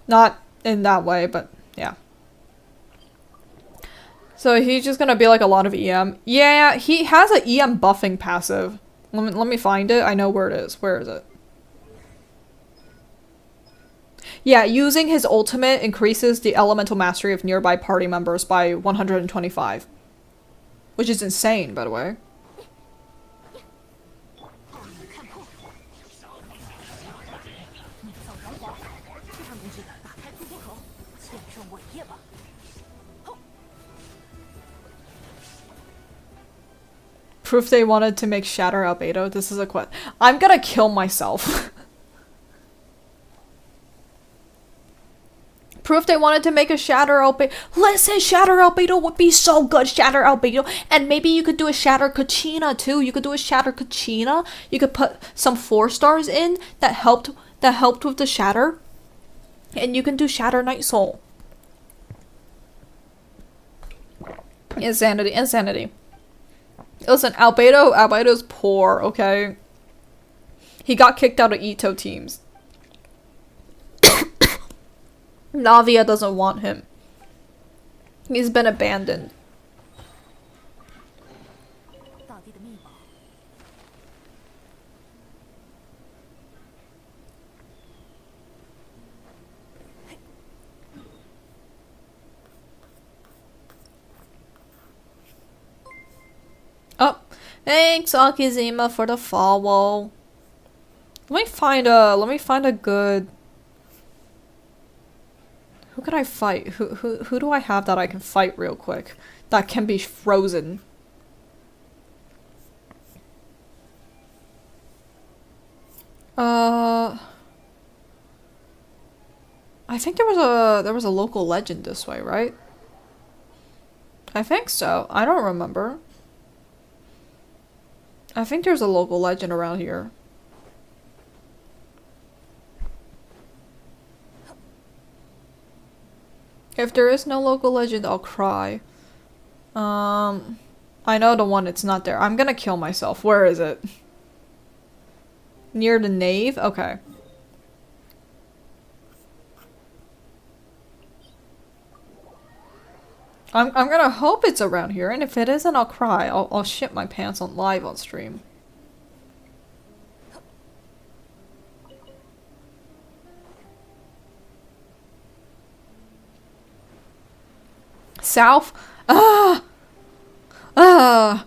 Not in that way, but yeah. So he's just gonna be like a lot of EM. Yeah, he has an EM buffing passive. Let me find it. I know where it is. Where is it? Yeah, using his ultimate increases the elemental mastery of nearby party members by 125. Which is insane, by the way. Proof they wanted to make Shatter Albedo. This is a quest. I'm gonna kill myself. Proof they wanted to make a Shatter Albedo. Listen, Shatter Albedo would be so good. Shatter Albedo. And maybe you could do a Shatter Kachina too. You could do a Shatter Kachina. You could put some 4 stars in that helped with the Shatter. And you can do Shatter Night Soul. Insanity, insanity. Listen, Albedo's poor, okay? He got kicked out of Ito teams. Navia doesn't want him. He's been abandoned. Oh, thanks Akizima for the follow. Let me find a good. Who can I fight? Who do I have that I can fight real quick? That can be frozen. I think there was a local legend this way, right? I think so. I don't remember. I think there's a local legend around here. If there is no local legend, I'll cry. I know the one that's not there. I'm gonna kill myself. Where is it? Near the nave? Okay. I'm gonna hope it's around here, and if it isn't, I'll cry. I'll shit my pants on live on stream. South? Ah! Ah!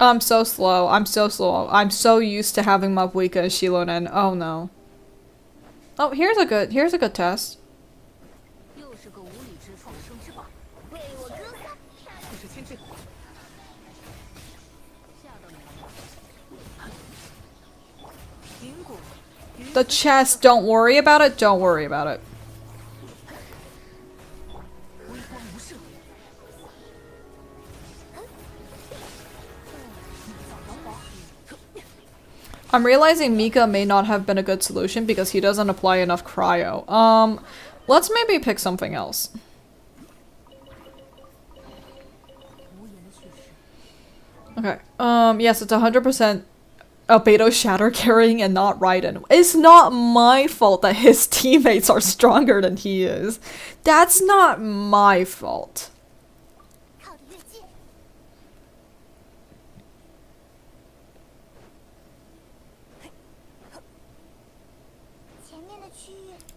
I'm so slow. I'm so slow. I'm so used to having Mabuika and Shilonen. Oh no. Oh, here's a good test. The chest, don't worry about it. Don't worry about it. I'm realizing Mika may not have been a good solution because he doesn't apply enough cryo. Let's maybe pick something else. Okay. Yes, it's 100% Albedo Shatter carrying and not Raiden. It's not my fault that his teammates are stronger than he is. That's not my fault.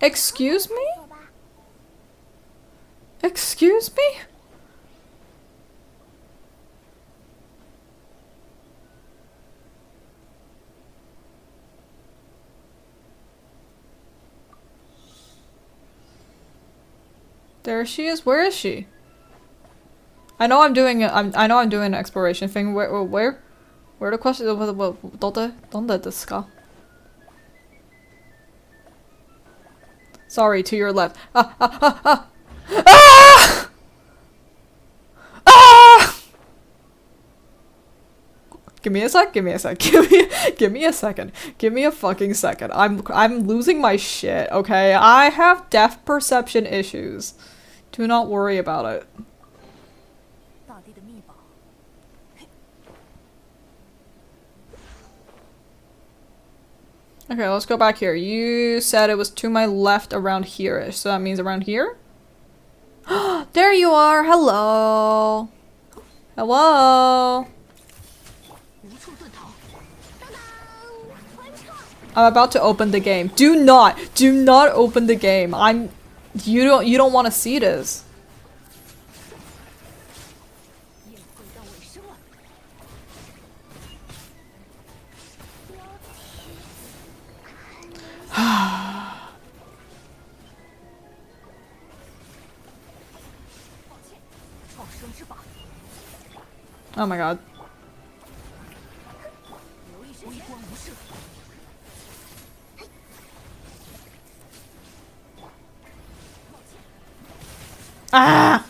Excuse me? Excuse me? There she is. Where is she? I know I'm doing an exploration thing. Where the question? ¿Dónde desu ka? Sorry, to your left. Ah! Give me a sec. Give me a second. Give me a fucking second. I'm losing my shit. Okay, I have depth perception issues. Do not worry about it. Okay, let's go back here. You said it was to my left around here, so that means around here? There you are! Hello! Hello! I'm about to open the game. Do not open the game. You don't want to see this. Oh my god. Ah!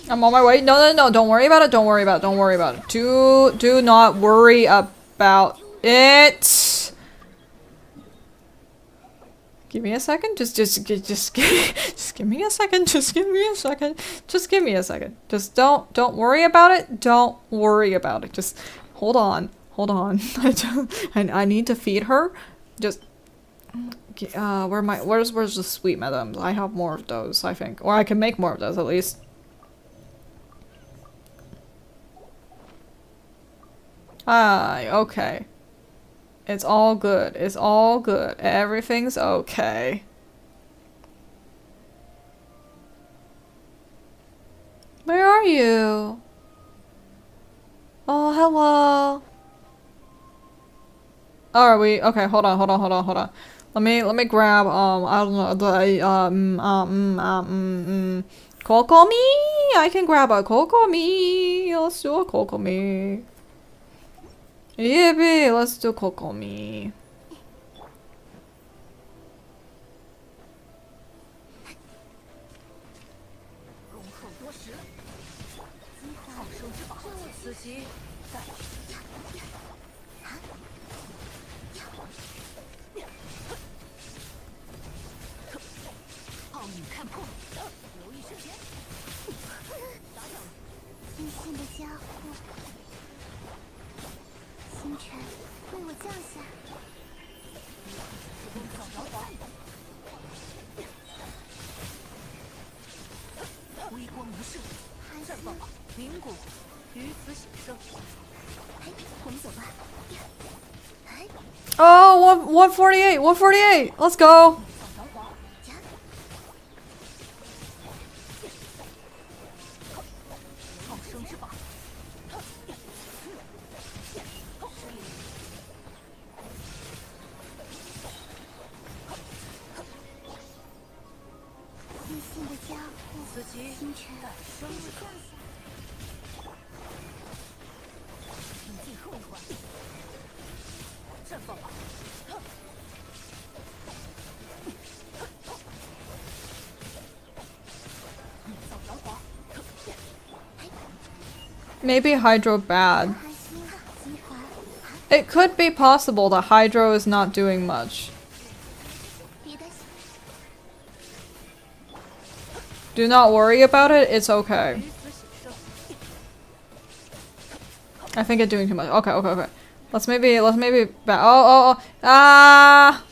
I'm on my way. No. Don't worry about it. Don't worry about it. Don't worry about it. Do not worry about it. Give me a second. Just give me a second. Just give me a second. Just give me a second. Just don't worry about it. Don't worry about it. Just hold on. Hold on. I need to feed her. Just where's the sweet madams? I have more of those, I think. Or I can make more of those at least. Okay. It's all good. It's all good. Everything's okay. Where are you? Oh, hello. Oh, are we? Okay, hold on. Let me grab, I don't know, Kokomi? I can grab a Kokomi. Let's do a Kokomi. Yippee, let's do Kokomi. Oh, 148, 148. Let's go. Maybe Hydro bad. It could be possible that Hydro is not doing much. Do not worry about it, it's okay. I think it's doing too much. Okay. Let's maybe back. Oh. Ah!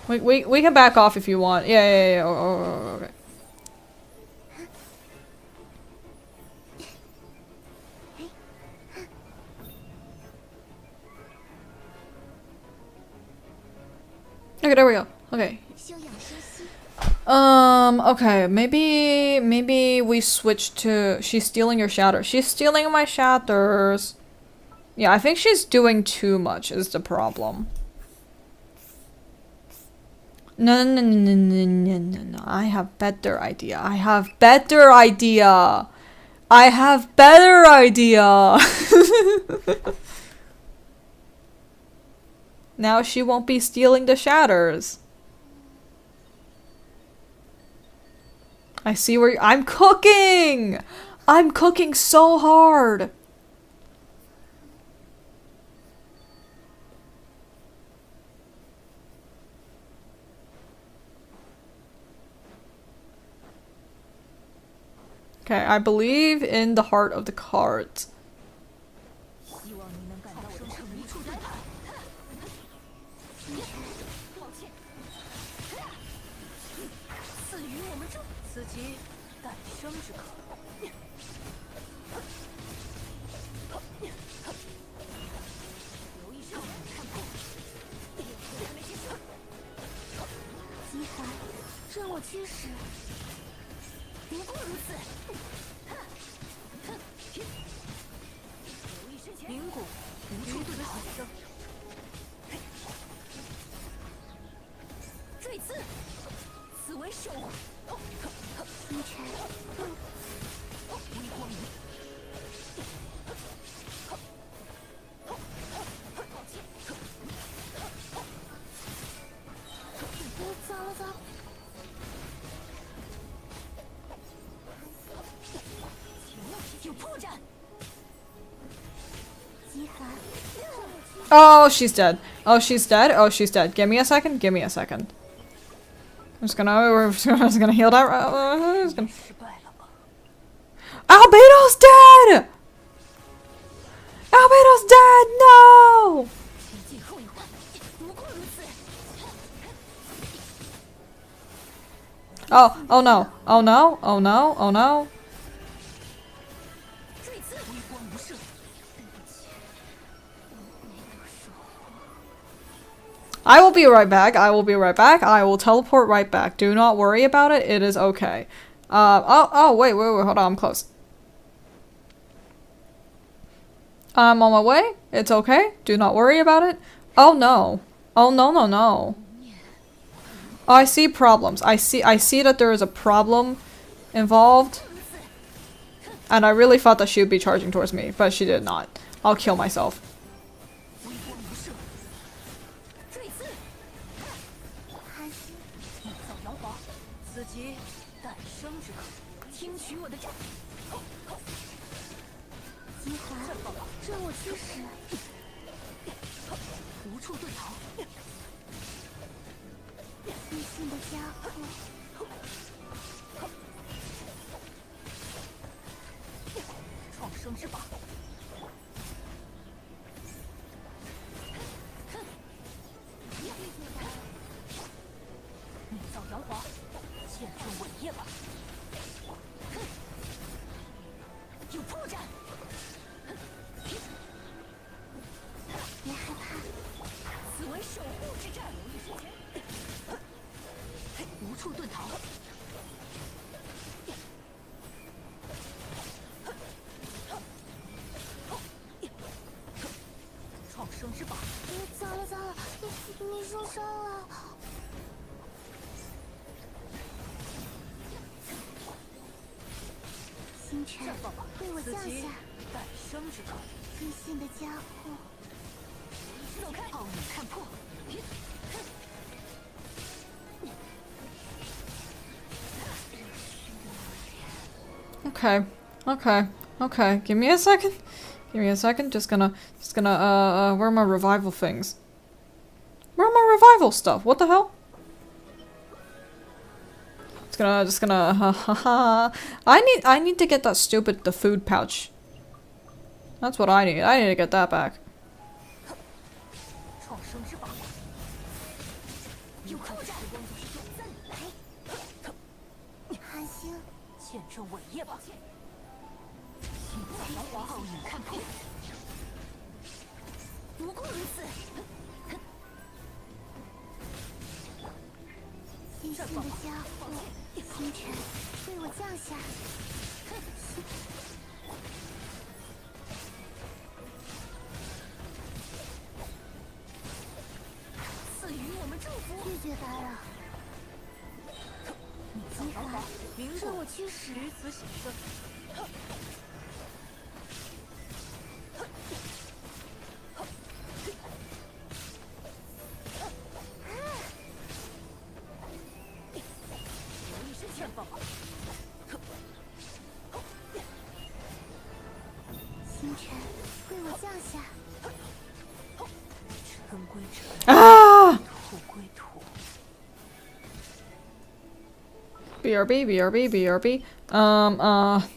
We can back off if you want. Yeah. Okay. Okay, there we go. Okay. Okay, maybe we switch to she's stealing your shatter. She's stealing my shatters. Yeah, I think she's doing too much is the problem. No. I have better idea. Now she won't be stealing the shatters. I see where I'm cooking! I'm cooking so hard! Okay, I believe in the heart of the cards. Oh, she's dead. Oh, she's dead. Oh, she's dead. Give me a second. Give me a second. I'm just gonna heal that. Albedo's dead! Albedo's dead! No! Oh, oh no. Oh no. Oh no. Oh no. I will be right back. I will be right back. I will teleport right back. Do not worry about it. It is okay. Wait, hold on. I'm close. I'm on my way. It's okay. Do not worry about it. Oh no. Oh no, no, no. Oh, I see problems. I see that there is a problem involved. And I really thought that she would be charging towards me, but she did not. I'll kill myself. Okay. Okay. Okay. Give me a second. Give me a second. Just gonna, where are my revival things? Where are my revival stuff? What the hell? Just gonna, I need to get that the food pouch. That's what I need. I need to get that back. Ah! BRB, BRB, BRB. Ah!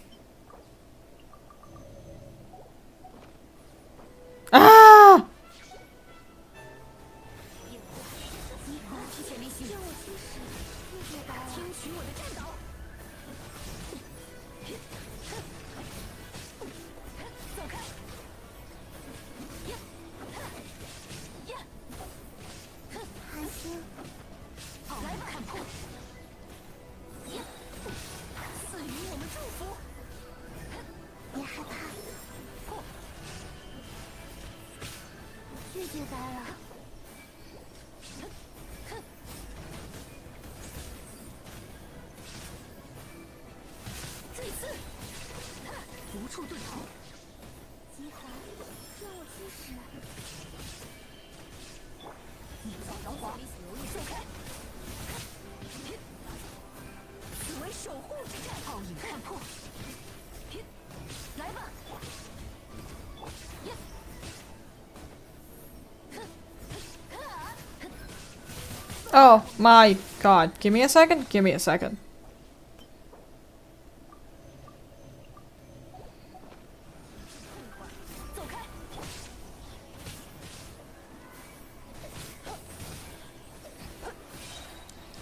Oh my god. Give me a second. Give me a second.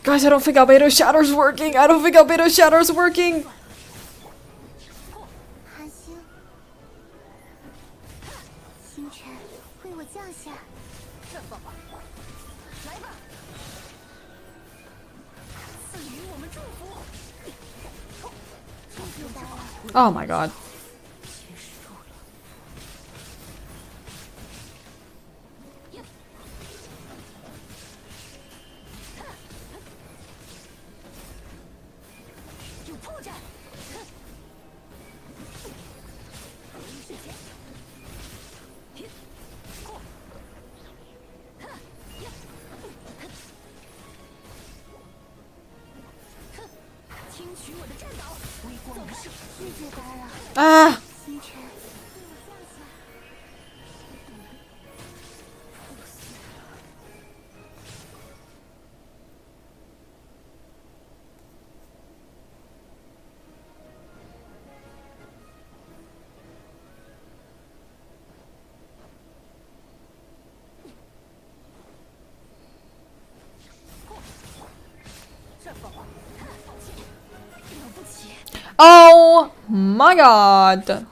Guys, I don't think Albedo Shatter's working. I don't think Albedo Shatter's working. Oh my god. Ah! Oh my god.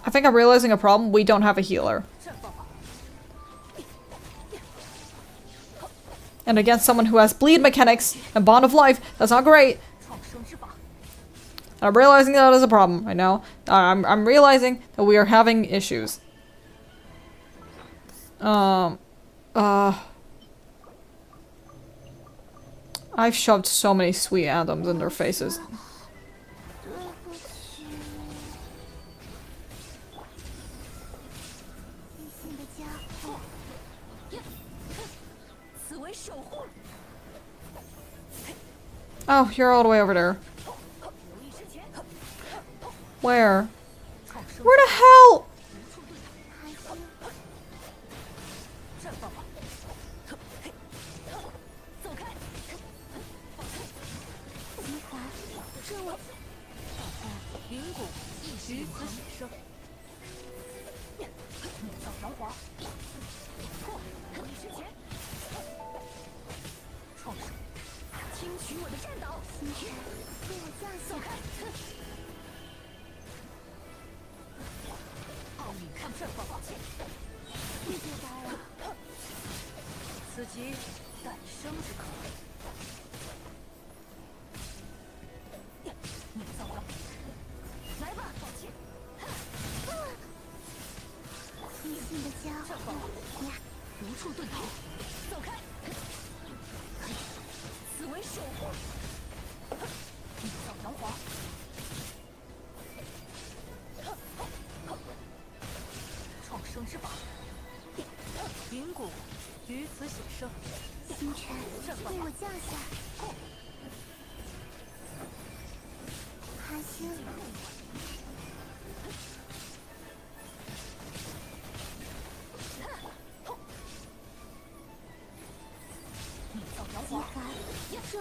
I think I'm realizing a problem. We don't have a healer. And against someone who has bleed mechanics and bond of life, that's not great. I'm realizing that is a problem. I know. I'm realizing that we are having issues. I've shoved so many sweet atoms in their faces. Oh, you're all the way over there. Where? Where the hell?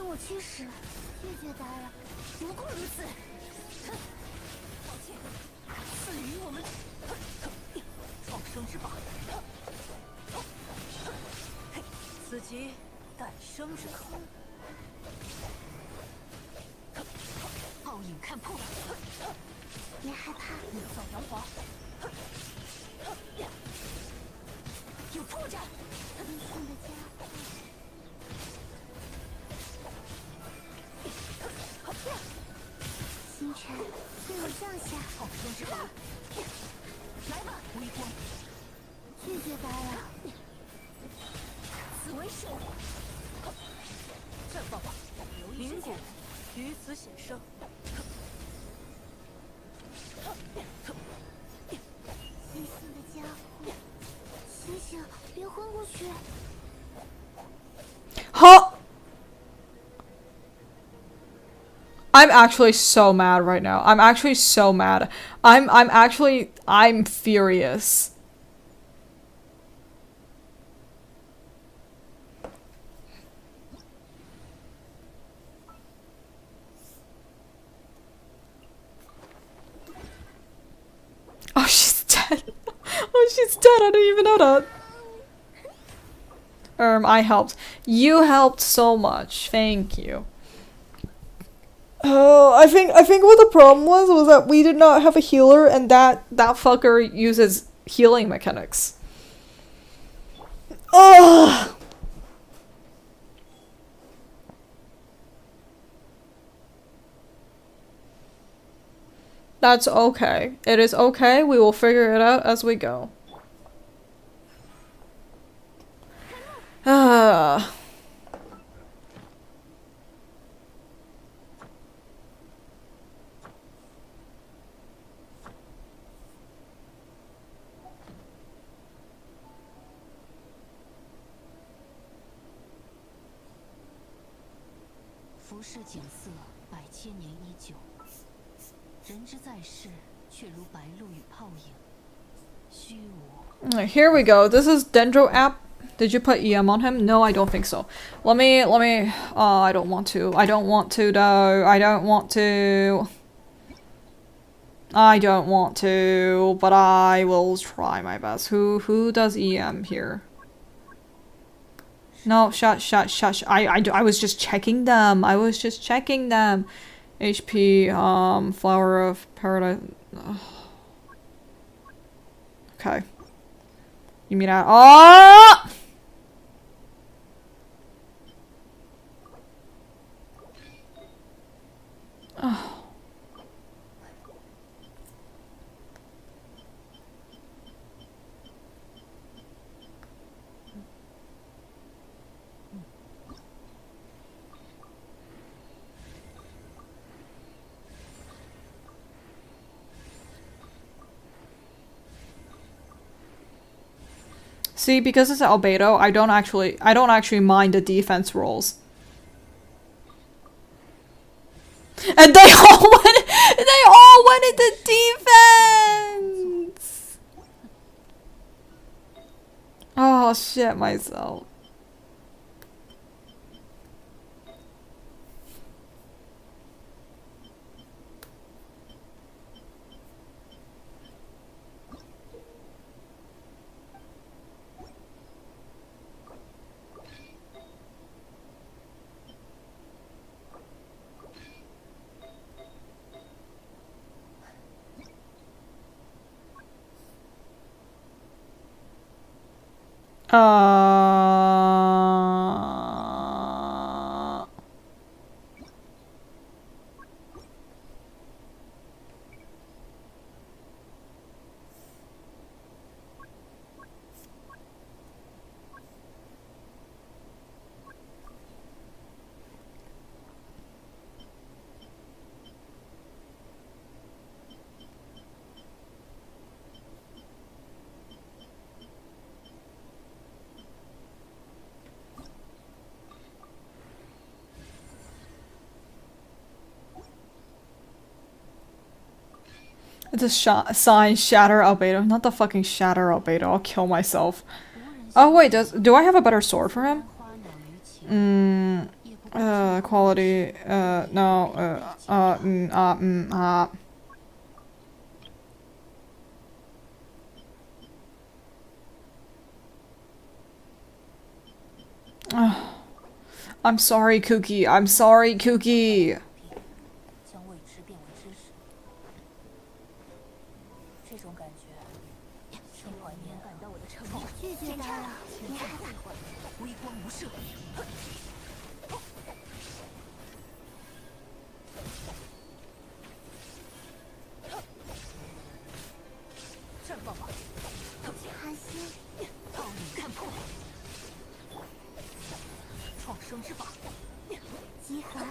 让我驱使，谢谢大人，不过如此。哼，抱歉，赐予我们创生之法。此即诞生之刻。暴影看破，别害怕，怒扫阳华。有破绽，阴性的家伙。星辰对我降下，创生之法。来吧，微光。谢谢大人。此为圣火。绽放吧，灵骨于此显生。阴性的家伙，醒醒，别昏过去。Huh? I'm actually so mad right now. I'm actually so mad. I'm furious. Oh, she's dead. Oh, she's dead. I didn't even know that. I helped. You helped so much. Thank you. Oh, I think what the problem was that we did not have a healer, and that fucker uses healing mechanics. Ugh. That's okay. It is okay. We will figure it out as we go. Ah. Here we go. This is Dendro app. Did you put EM on him? No, I don't think so. Let me, I don't want to. I don't want to though. I don't want to. I don't want to, but I will try my best. Who does EM here? No, shush. I was just checking them. I was just checking them. HP, Flower of Paradise. Ugh. Okay. You mean I— oh! Oh. See, because it's albedo, I don't actually mind the defense rolls. And they all went into defense. Oh shit myself. It's a sign, shatter albedo. Not the fucking shatter albedo. I'll kill myself. Oh wait, do I have a better sword for him? quality. No. I'm sorry, Cookie. I'm sorry, Cookie. 将未知变为知识，这种感觉，生怀念感到我的诚意。拒绝他了，别害怕，微光无射。绽放吧，寒心，暴影看破，创生之法，极寒，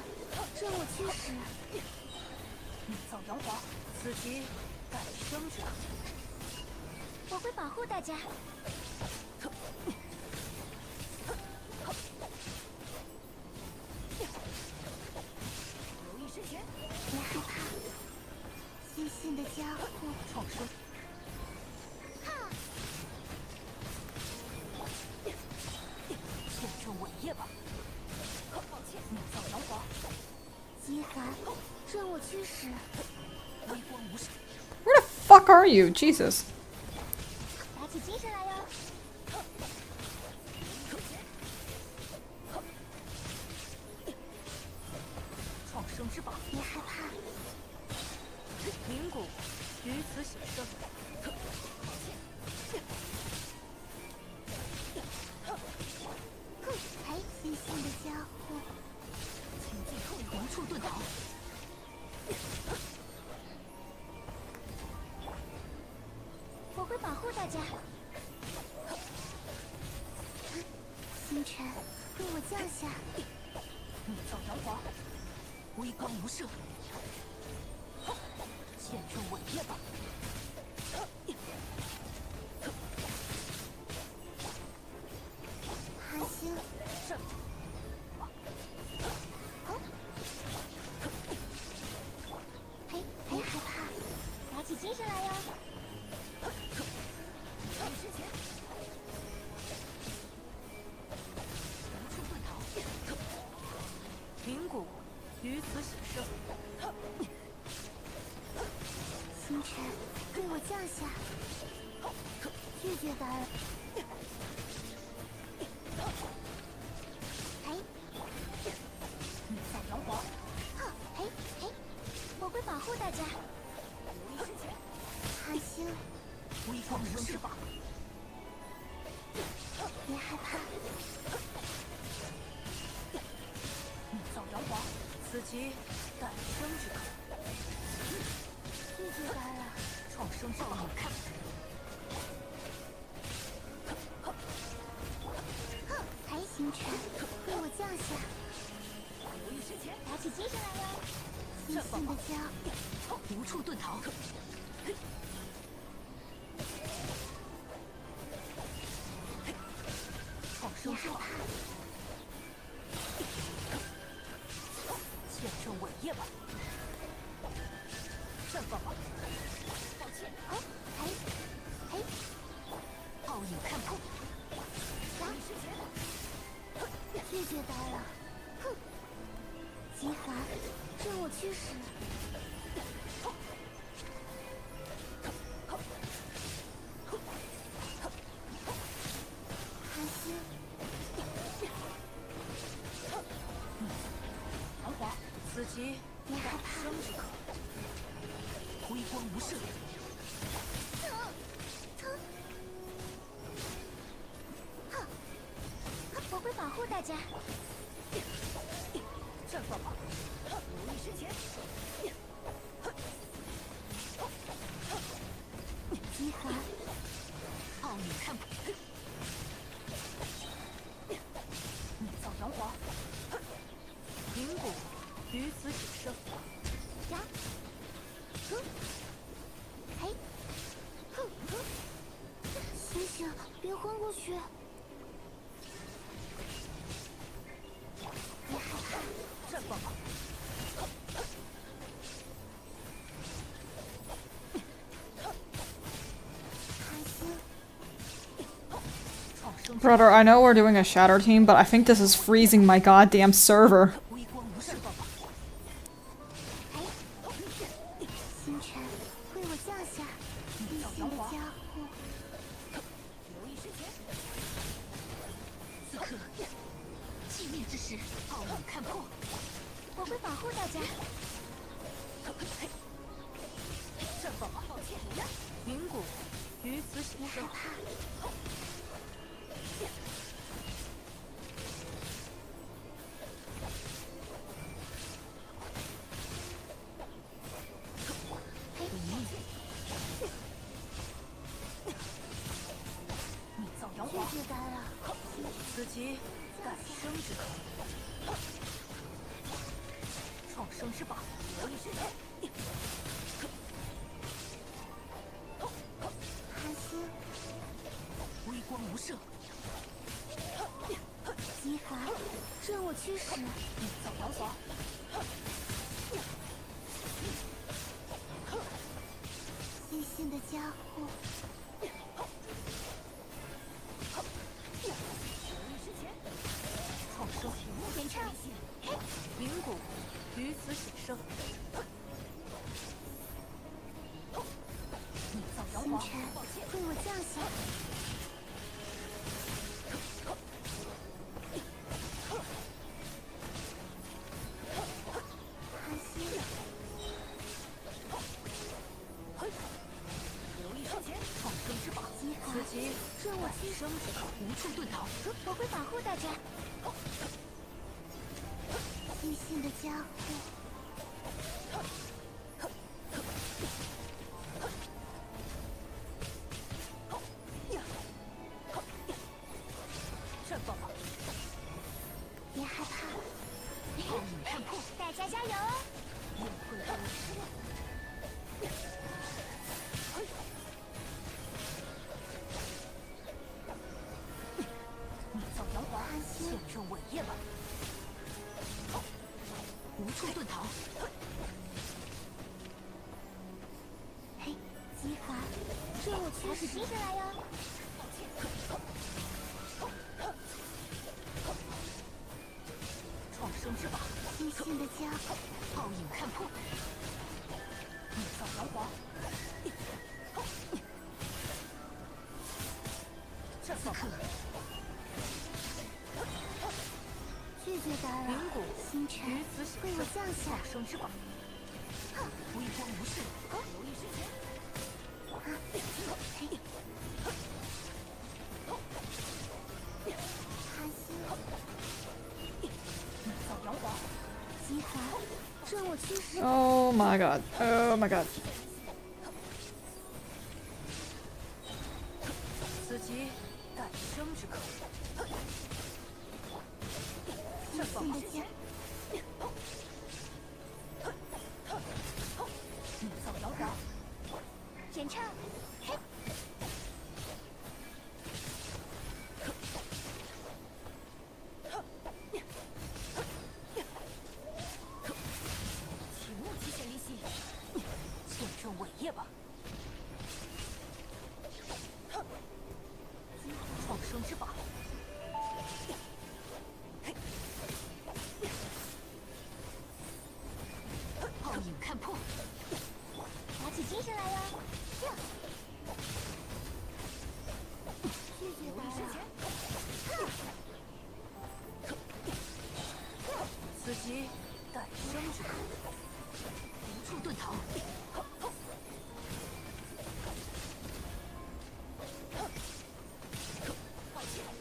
这我驱使。密造阳华，此即诞生者。我会保护大家。留意身前，别害怕，新兴的家伙，创生。见证伟业吧！抱歉，密造阳华，极寒，任我驱使。微光无视。 Where the fuck are you? Jesus. 打起精神来哟！创生之宝，别害怕。灵骨于此显生。哎，新兴的家伙，请进后无处遁逃。我会保护大家。星辰为我降下，密造阳华，微光无射，见证伟业吧！寒星，这，嘿，别害怕，打起精神来哟！ 之前，无处遁逃。灵骨于此显生。星辰为我降下，拒绝打扰。哎，密造阳华。嘿，嘿，我会保护大家。留意身前，寒星，微光无视吧。 别害怕，密造阳华，此即诞生者。拒绝打扰，创生照你看。还星辰为我降下，留意身前，打起精神来哟！新兴的家，无处遁逃。 别害怕，见证伟业吧！绽放吧！抱歉，哎，暴影看破，拒绝打扰。哼，极寒，任我驱使。寒星。 阳华，此即诞生者。微光无射。我会保护大家。绽放吧，留意身前。极寒，暴影看破。密造阳华。 灵骨于此显生。呀，嘿，醒醒，别昏过去。别害怕，绽放吧。寒星，创生 Brother, I know we're doing a shatter team, but I think this is freezing my goddamn server. 微光无视吧。星辰，为我降下一线的加护。留意时间。此刻，寂灭之时，奥影看破。我会保护大家。绽放吧！抱歉，云谷于此始生。你造谣谎！谢谢干扰。此即改生之口。创生之法，留意时间。寒星，微光无射。极寒，任我驱使。你造谣谎！一线的加护。创生前唱，云谷于此显生。你造谣谎！为我降下。寒星，留意时间，创生之法，此即任我驱生之口，无处遁逃。我会保护大家。一线的加护。绽放吧！别害怕，看破，大家加油哦！宴会开始。你造谣谎，现证伟业吧！无处遁逃。嘿，极寒，任我驱使，停下来哟！创生之法，一线的加，奥影看破。你造谣谎！绽放！拒绝打扰。云谷，星辰，为我降下。创生之法，微光无视。留意时间。嘿。寒星，你造谣谎！极寒，任我驱使。Oh my god. Oh my god. 此即改生之口。绽放吧！你造谣谎！演唱，嘿！请勿提前离席，见证伟业吧！创生之法。奥影看破，打起精神来哟！拒绝打扰。此即改生之口，无处遁逃。抱歉。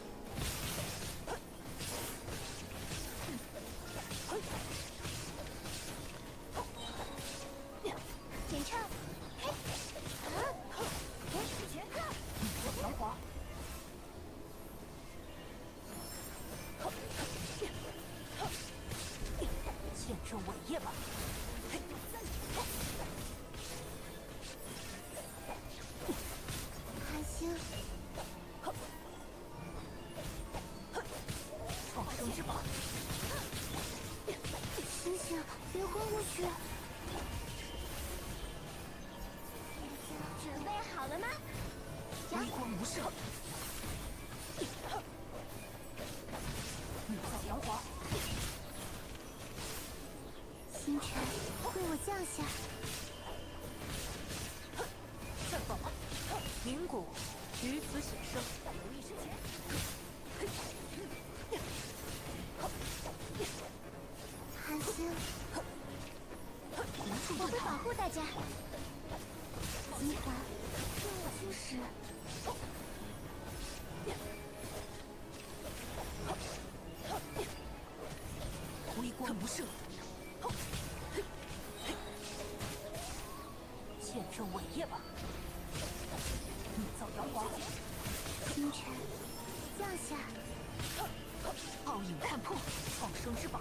下。暴影看破，创生之法。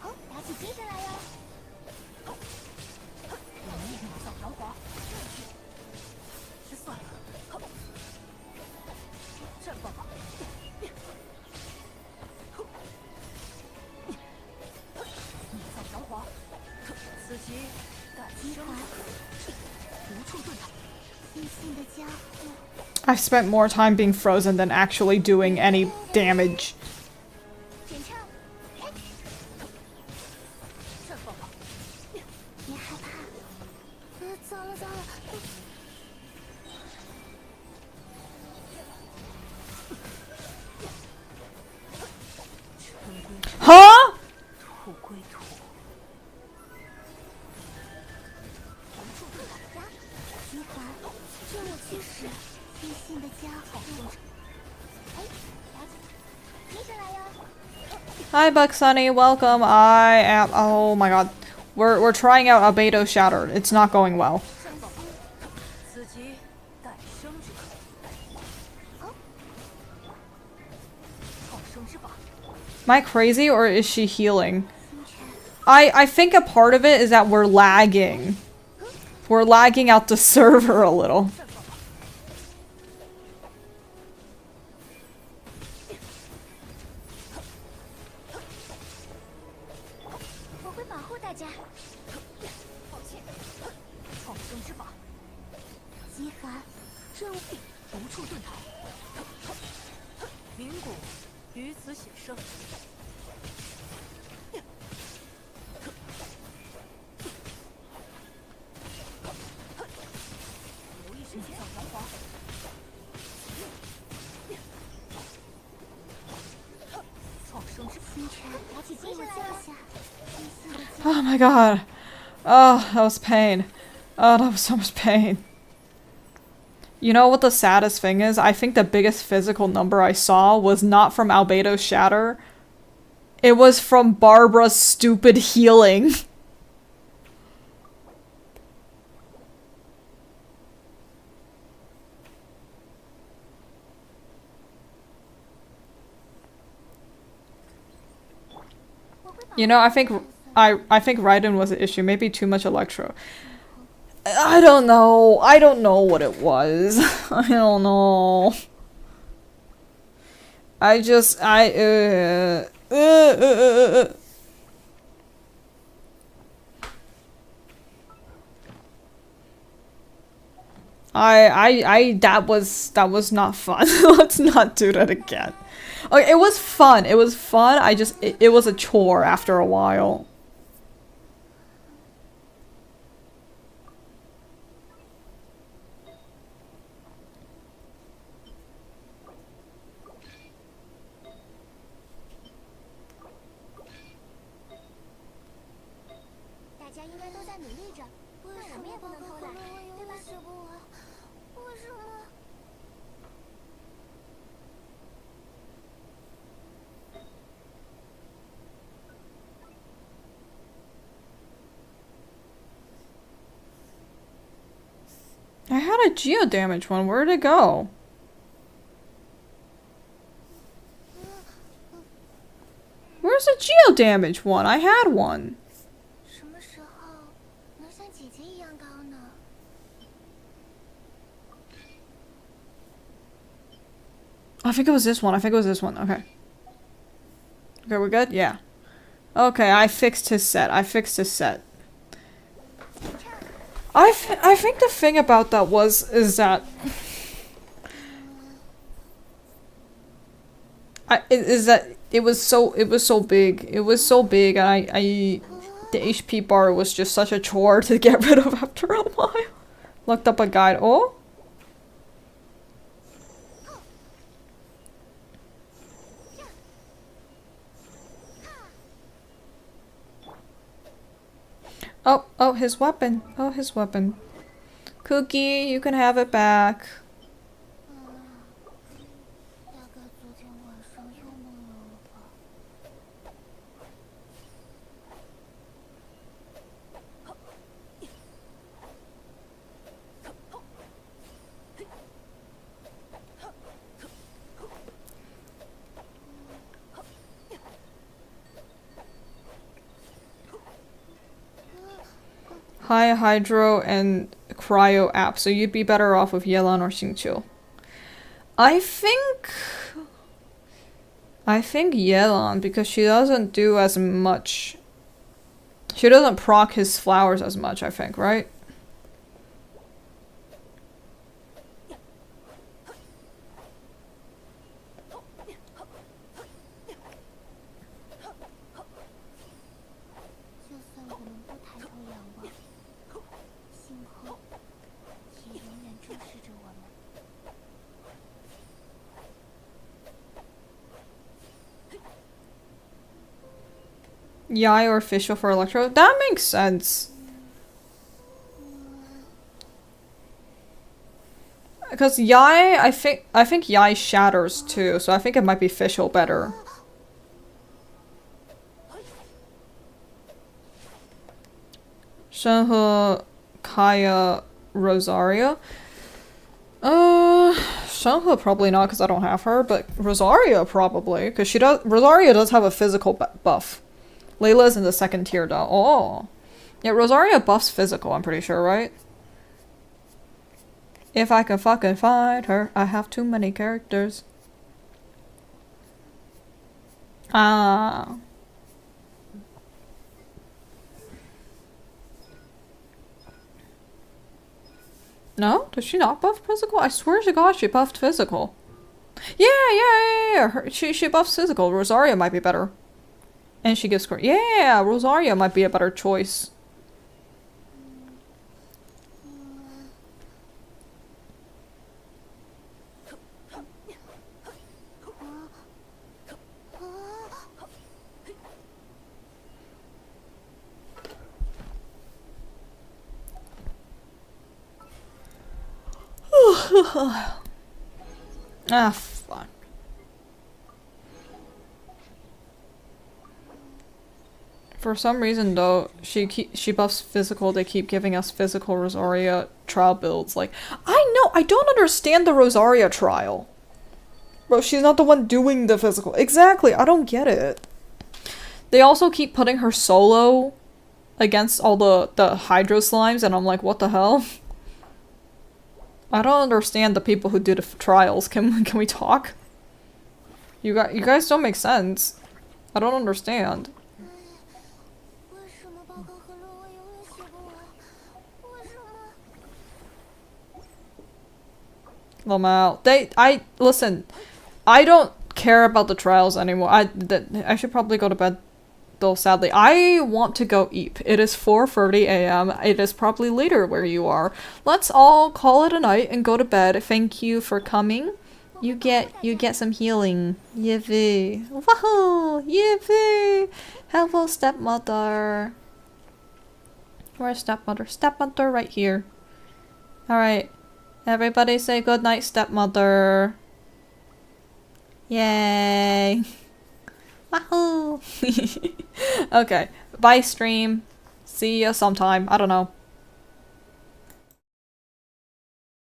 好，打起精神来哟！我们秒效弹滑，算了，绽放吧。秒效弹滑，此级感激环，无处遁逃。细心的家伙。I spent more time being frozen than actually doing any damage. 点唱，绽放吧。别害怕。糟了糟了。Huh? 土归土。集团，这我驱使，细心的家伙。哎，提神来哟。Hi, Buck Sunny. Welcome. I am. Oh my god, we're trying out Albedo Shattered. It's not going well. 此级诞生之可。创生之法。 Am I crazy or is she healing? I think a part of it is that we're lagging. We're lagging out the server a little. 我会保护大家。抱歉，创生之法。极寒，任务无处遁逃。冥谷于此显生。无意识减少弹滑。创生之星辰，打起精神来了。 Oh my god. Oh, that was pain. Oh, that was so much pain. You know what the saddest thing is? I think the biggest physical number I saw was not from Albedo's Shatter. It was from Barbara's stupid healing. You know, I think Raiden was an issue. Maybe too much Electro. I don't know. I don't know what it was. I don't know. I just that was not fun. Let's not do that again. Okay, it was fun. It was fun. It was a chore after a while. I had a geo damage one. Where'd it go? Where's the geo damage one? I had one. I think it was this one. I think it was this one. Okay. Okay, we're good? Yeah. Okay, I fixed his set. I think the thing about that is that it was so big. It was so big, and the HP bar was just such a chore to get rid of after a while. Looked up a guide. Oh. Oh, his weapon. Oh, his weapon. Cookie, you can have it back. high hydro and cryo app, so you'd be better off with Yelan or Xingqiu. I think Yelan, because she doesn't do as much. She doesn't proc his flowers as much, I think, right? Yai or official for Electro? That makes sense. Because Yai, I think Yai shatters too, so I think it might be Fischl better. Shenhe, Kaya, Rosaria. Shenhe probably not because I don't have her, but Rosaria probably because Rosaria does have a physical buff. Layla's in the second tier though. Oh, yeah, Rosaria buffs physical. I'm pretty sure, right? If I can fucking find her, I have too many characters. Ah. No? Does she not buff physical? I swear to God she buffed physical. Yeah. She buffs physical. Rosaria might be better. And she gives... Yeah, Rosaria might be a better choice. Ah, fuck. For some reason, though, she buffs physical. They keep giving us physical Rosaria trial builds. Like, I don't understand the Rosaria trial. Bro, she's not the one doing the physical. Exactly, I don't get it. They also keep putting her solo against all the Hydro Slimes, and I'm like, what the hell? I don't understand the people who do the trials. Can we talk? You guys don't make sense. I don't understand. Lamau. Listen, I don't care about the trials anymore. I should probably go to bed, though, sadly. I want to go eat. It is 4:30 a.m. It is probably later where you are. Let's all call it a night and go to bed. Thank you for coming. You get some healing. Yippee. Woohoo! Yippee! Hello, stepmother. Where's stepmother? Stepmother right here. Alright. Everybody say goodnight, stepmother. Yay. Wahoo! Okay. Bye, stream. See ya sometime. I don't know.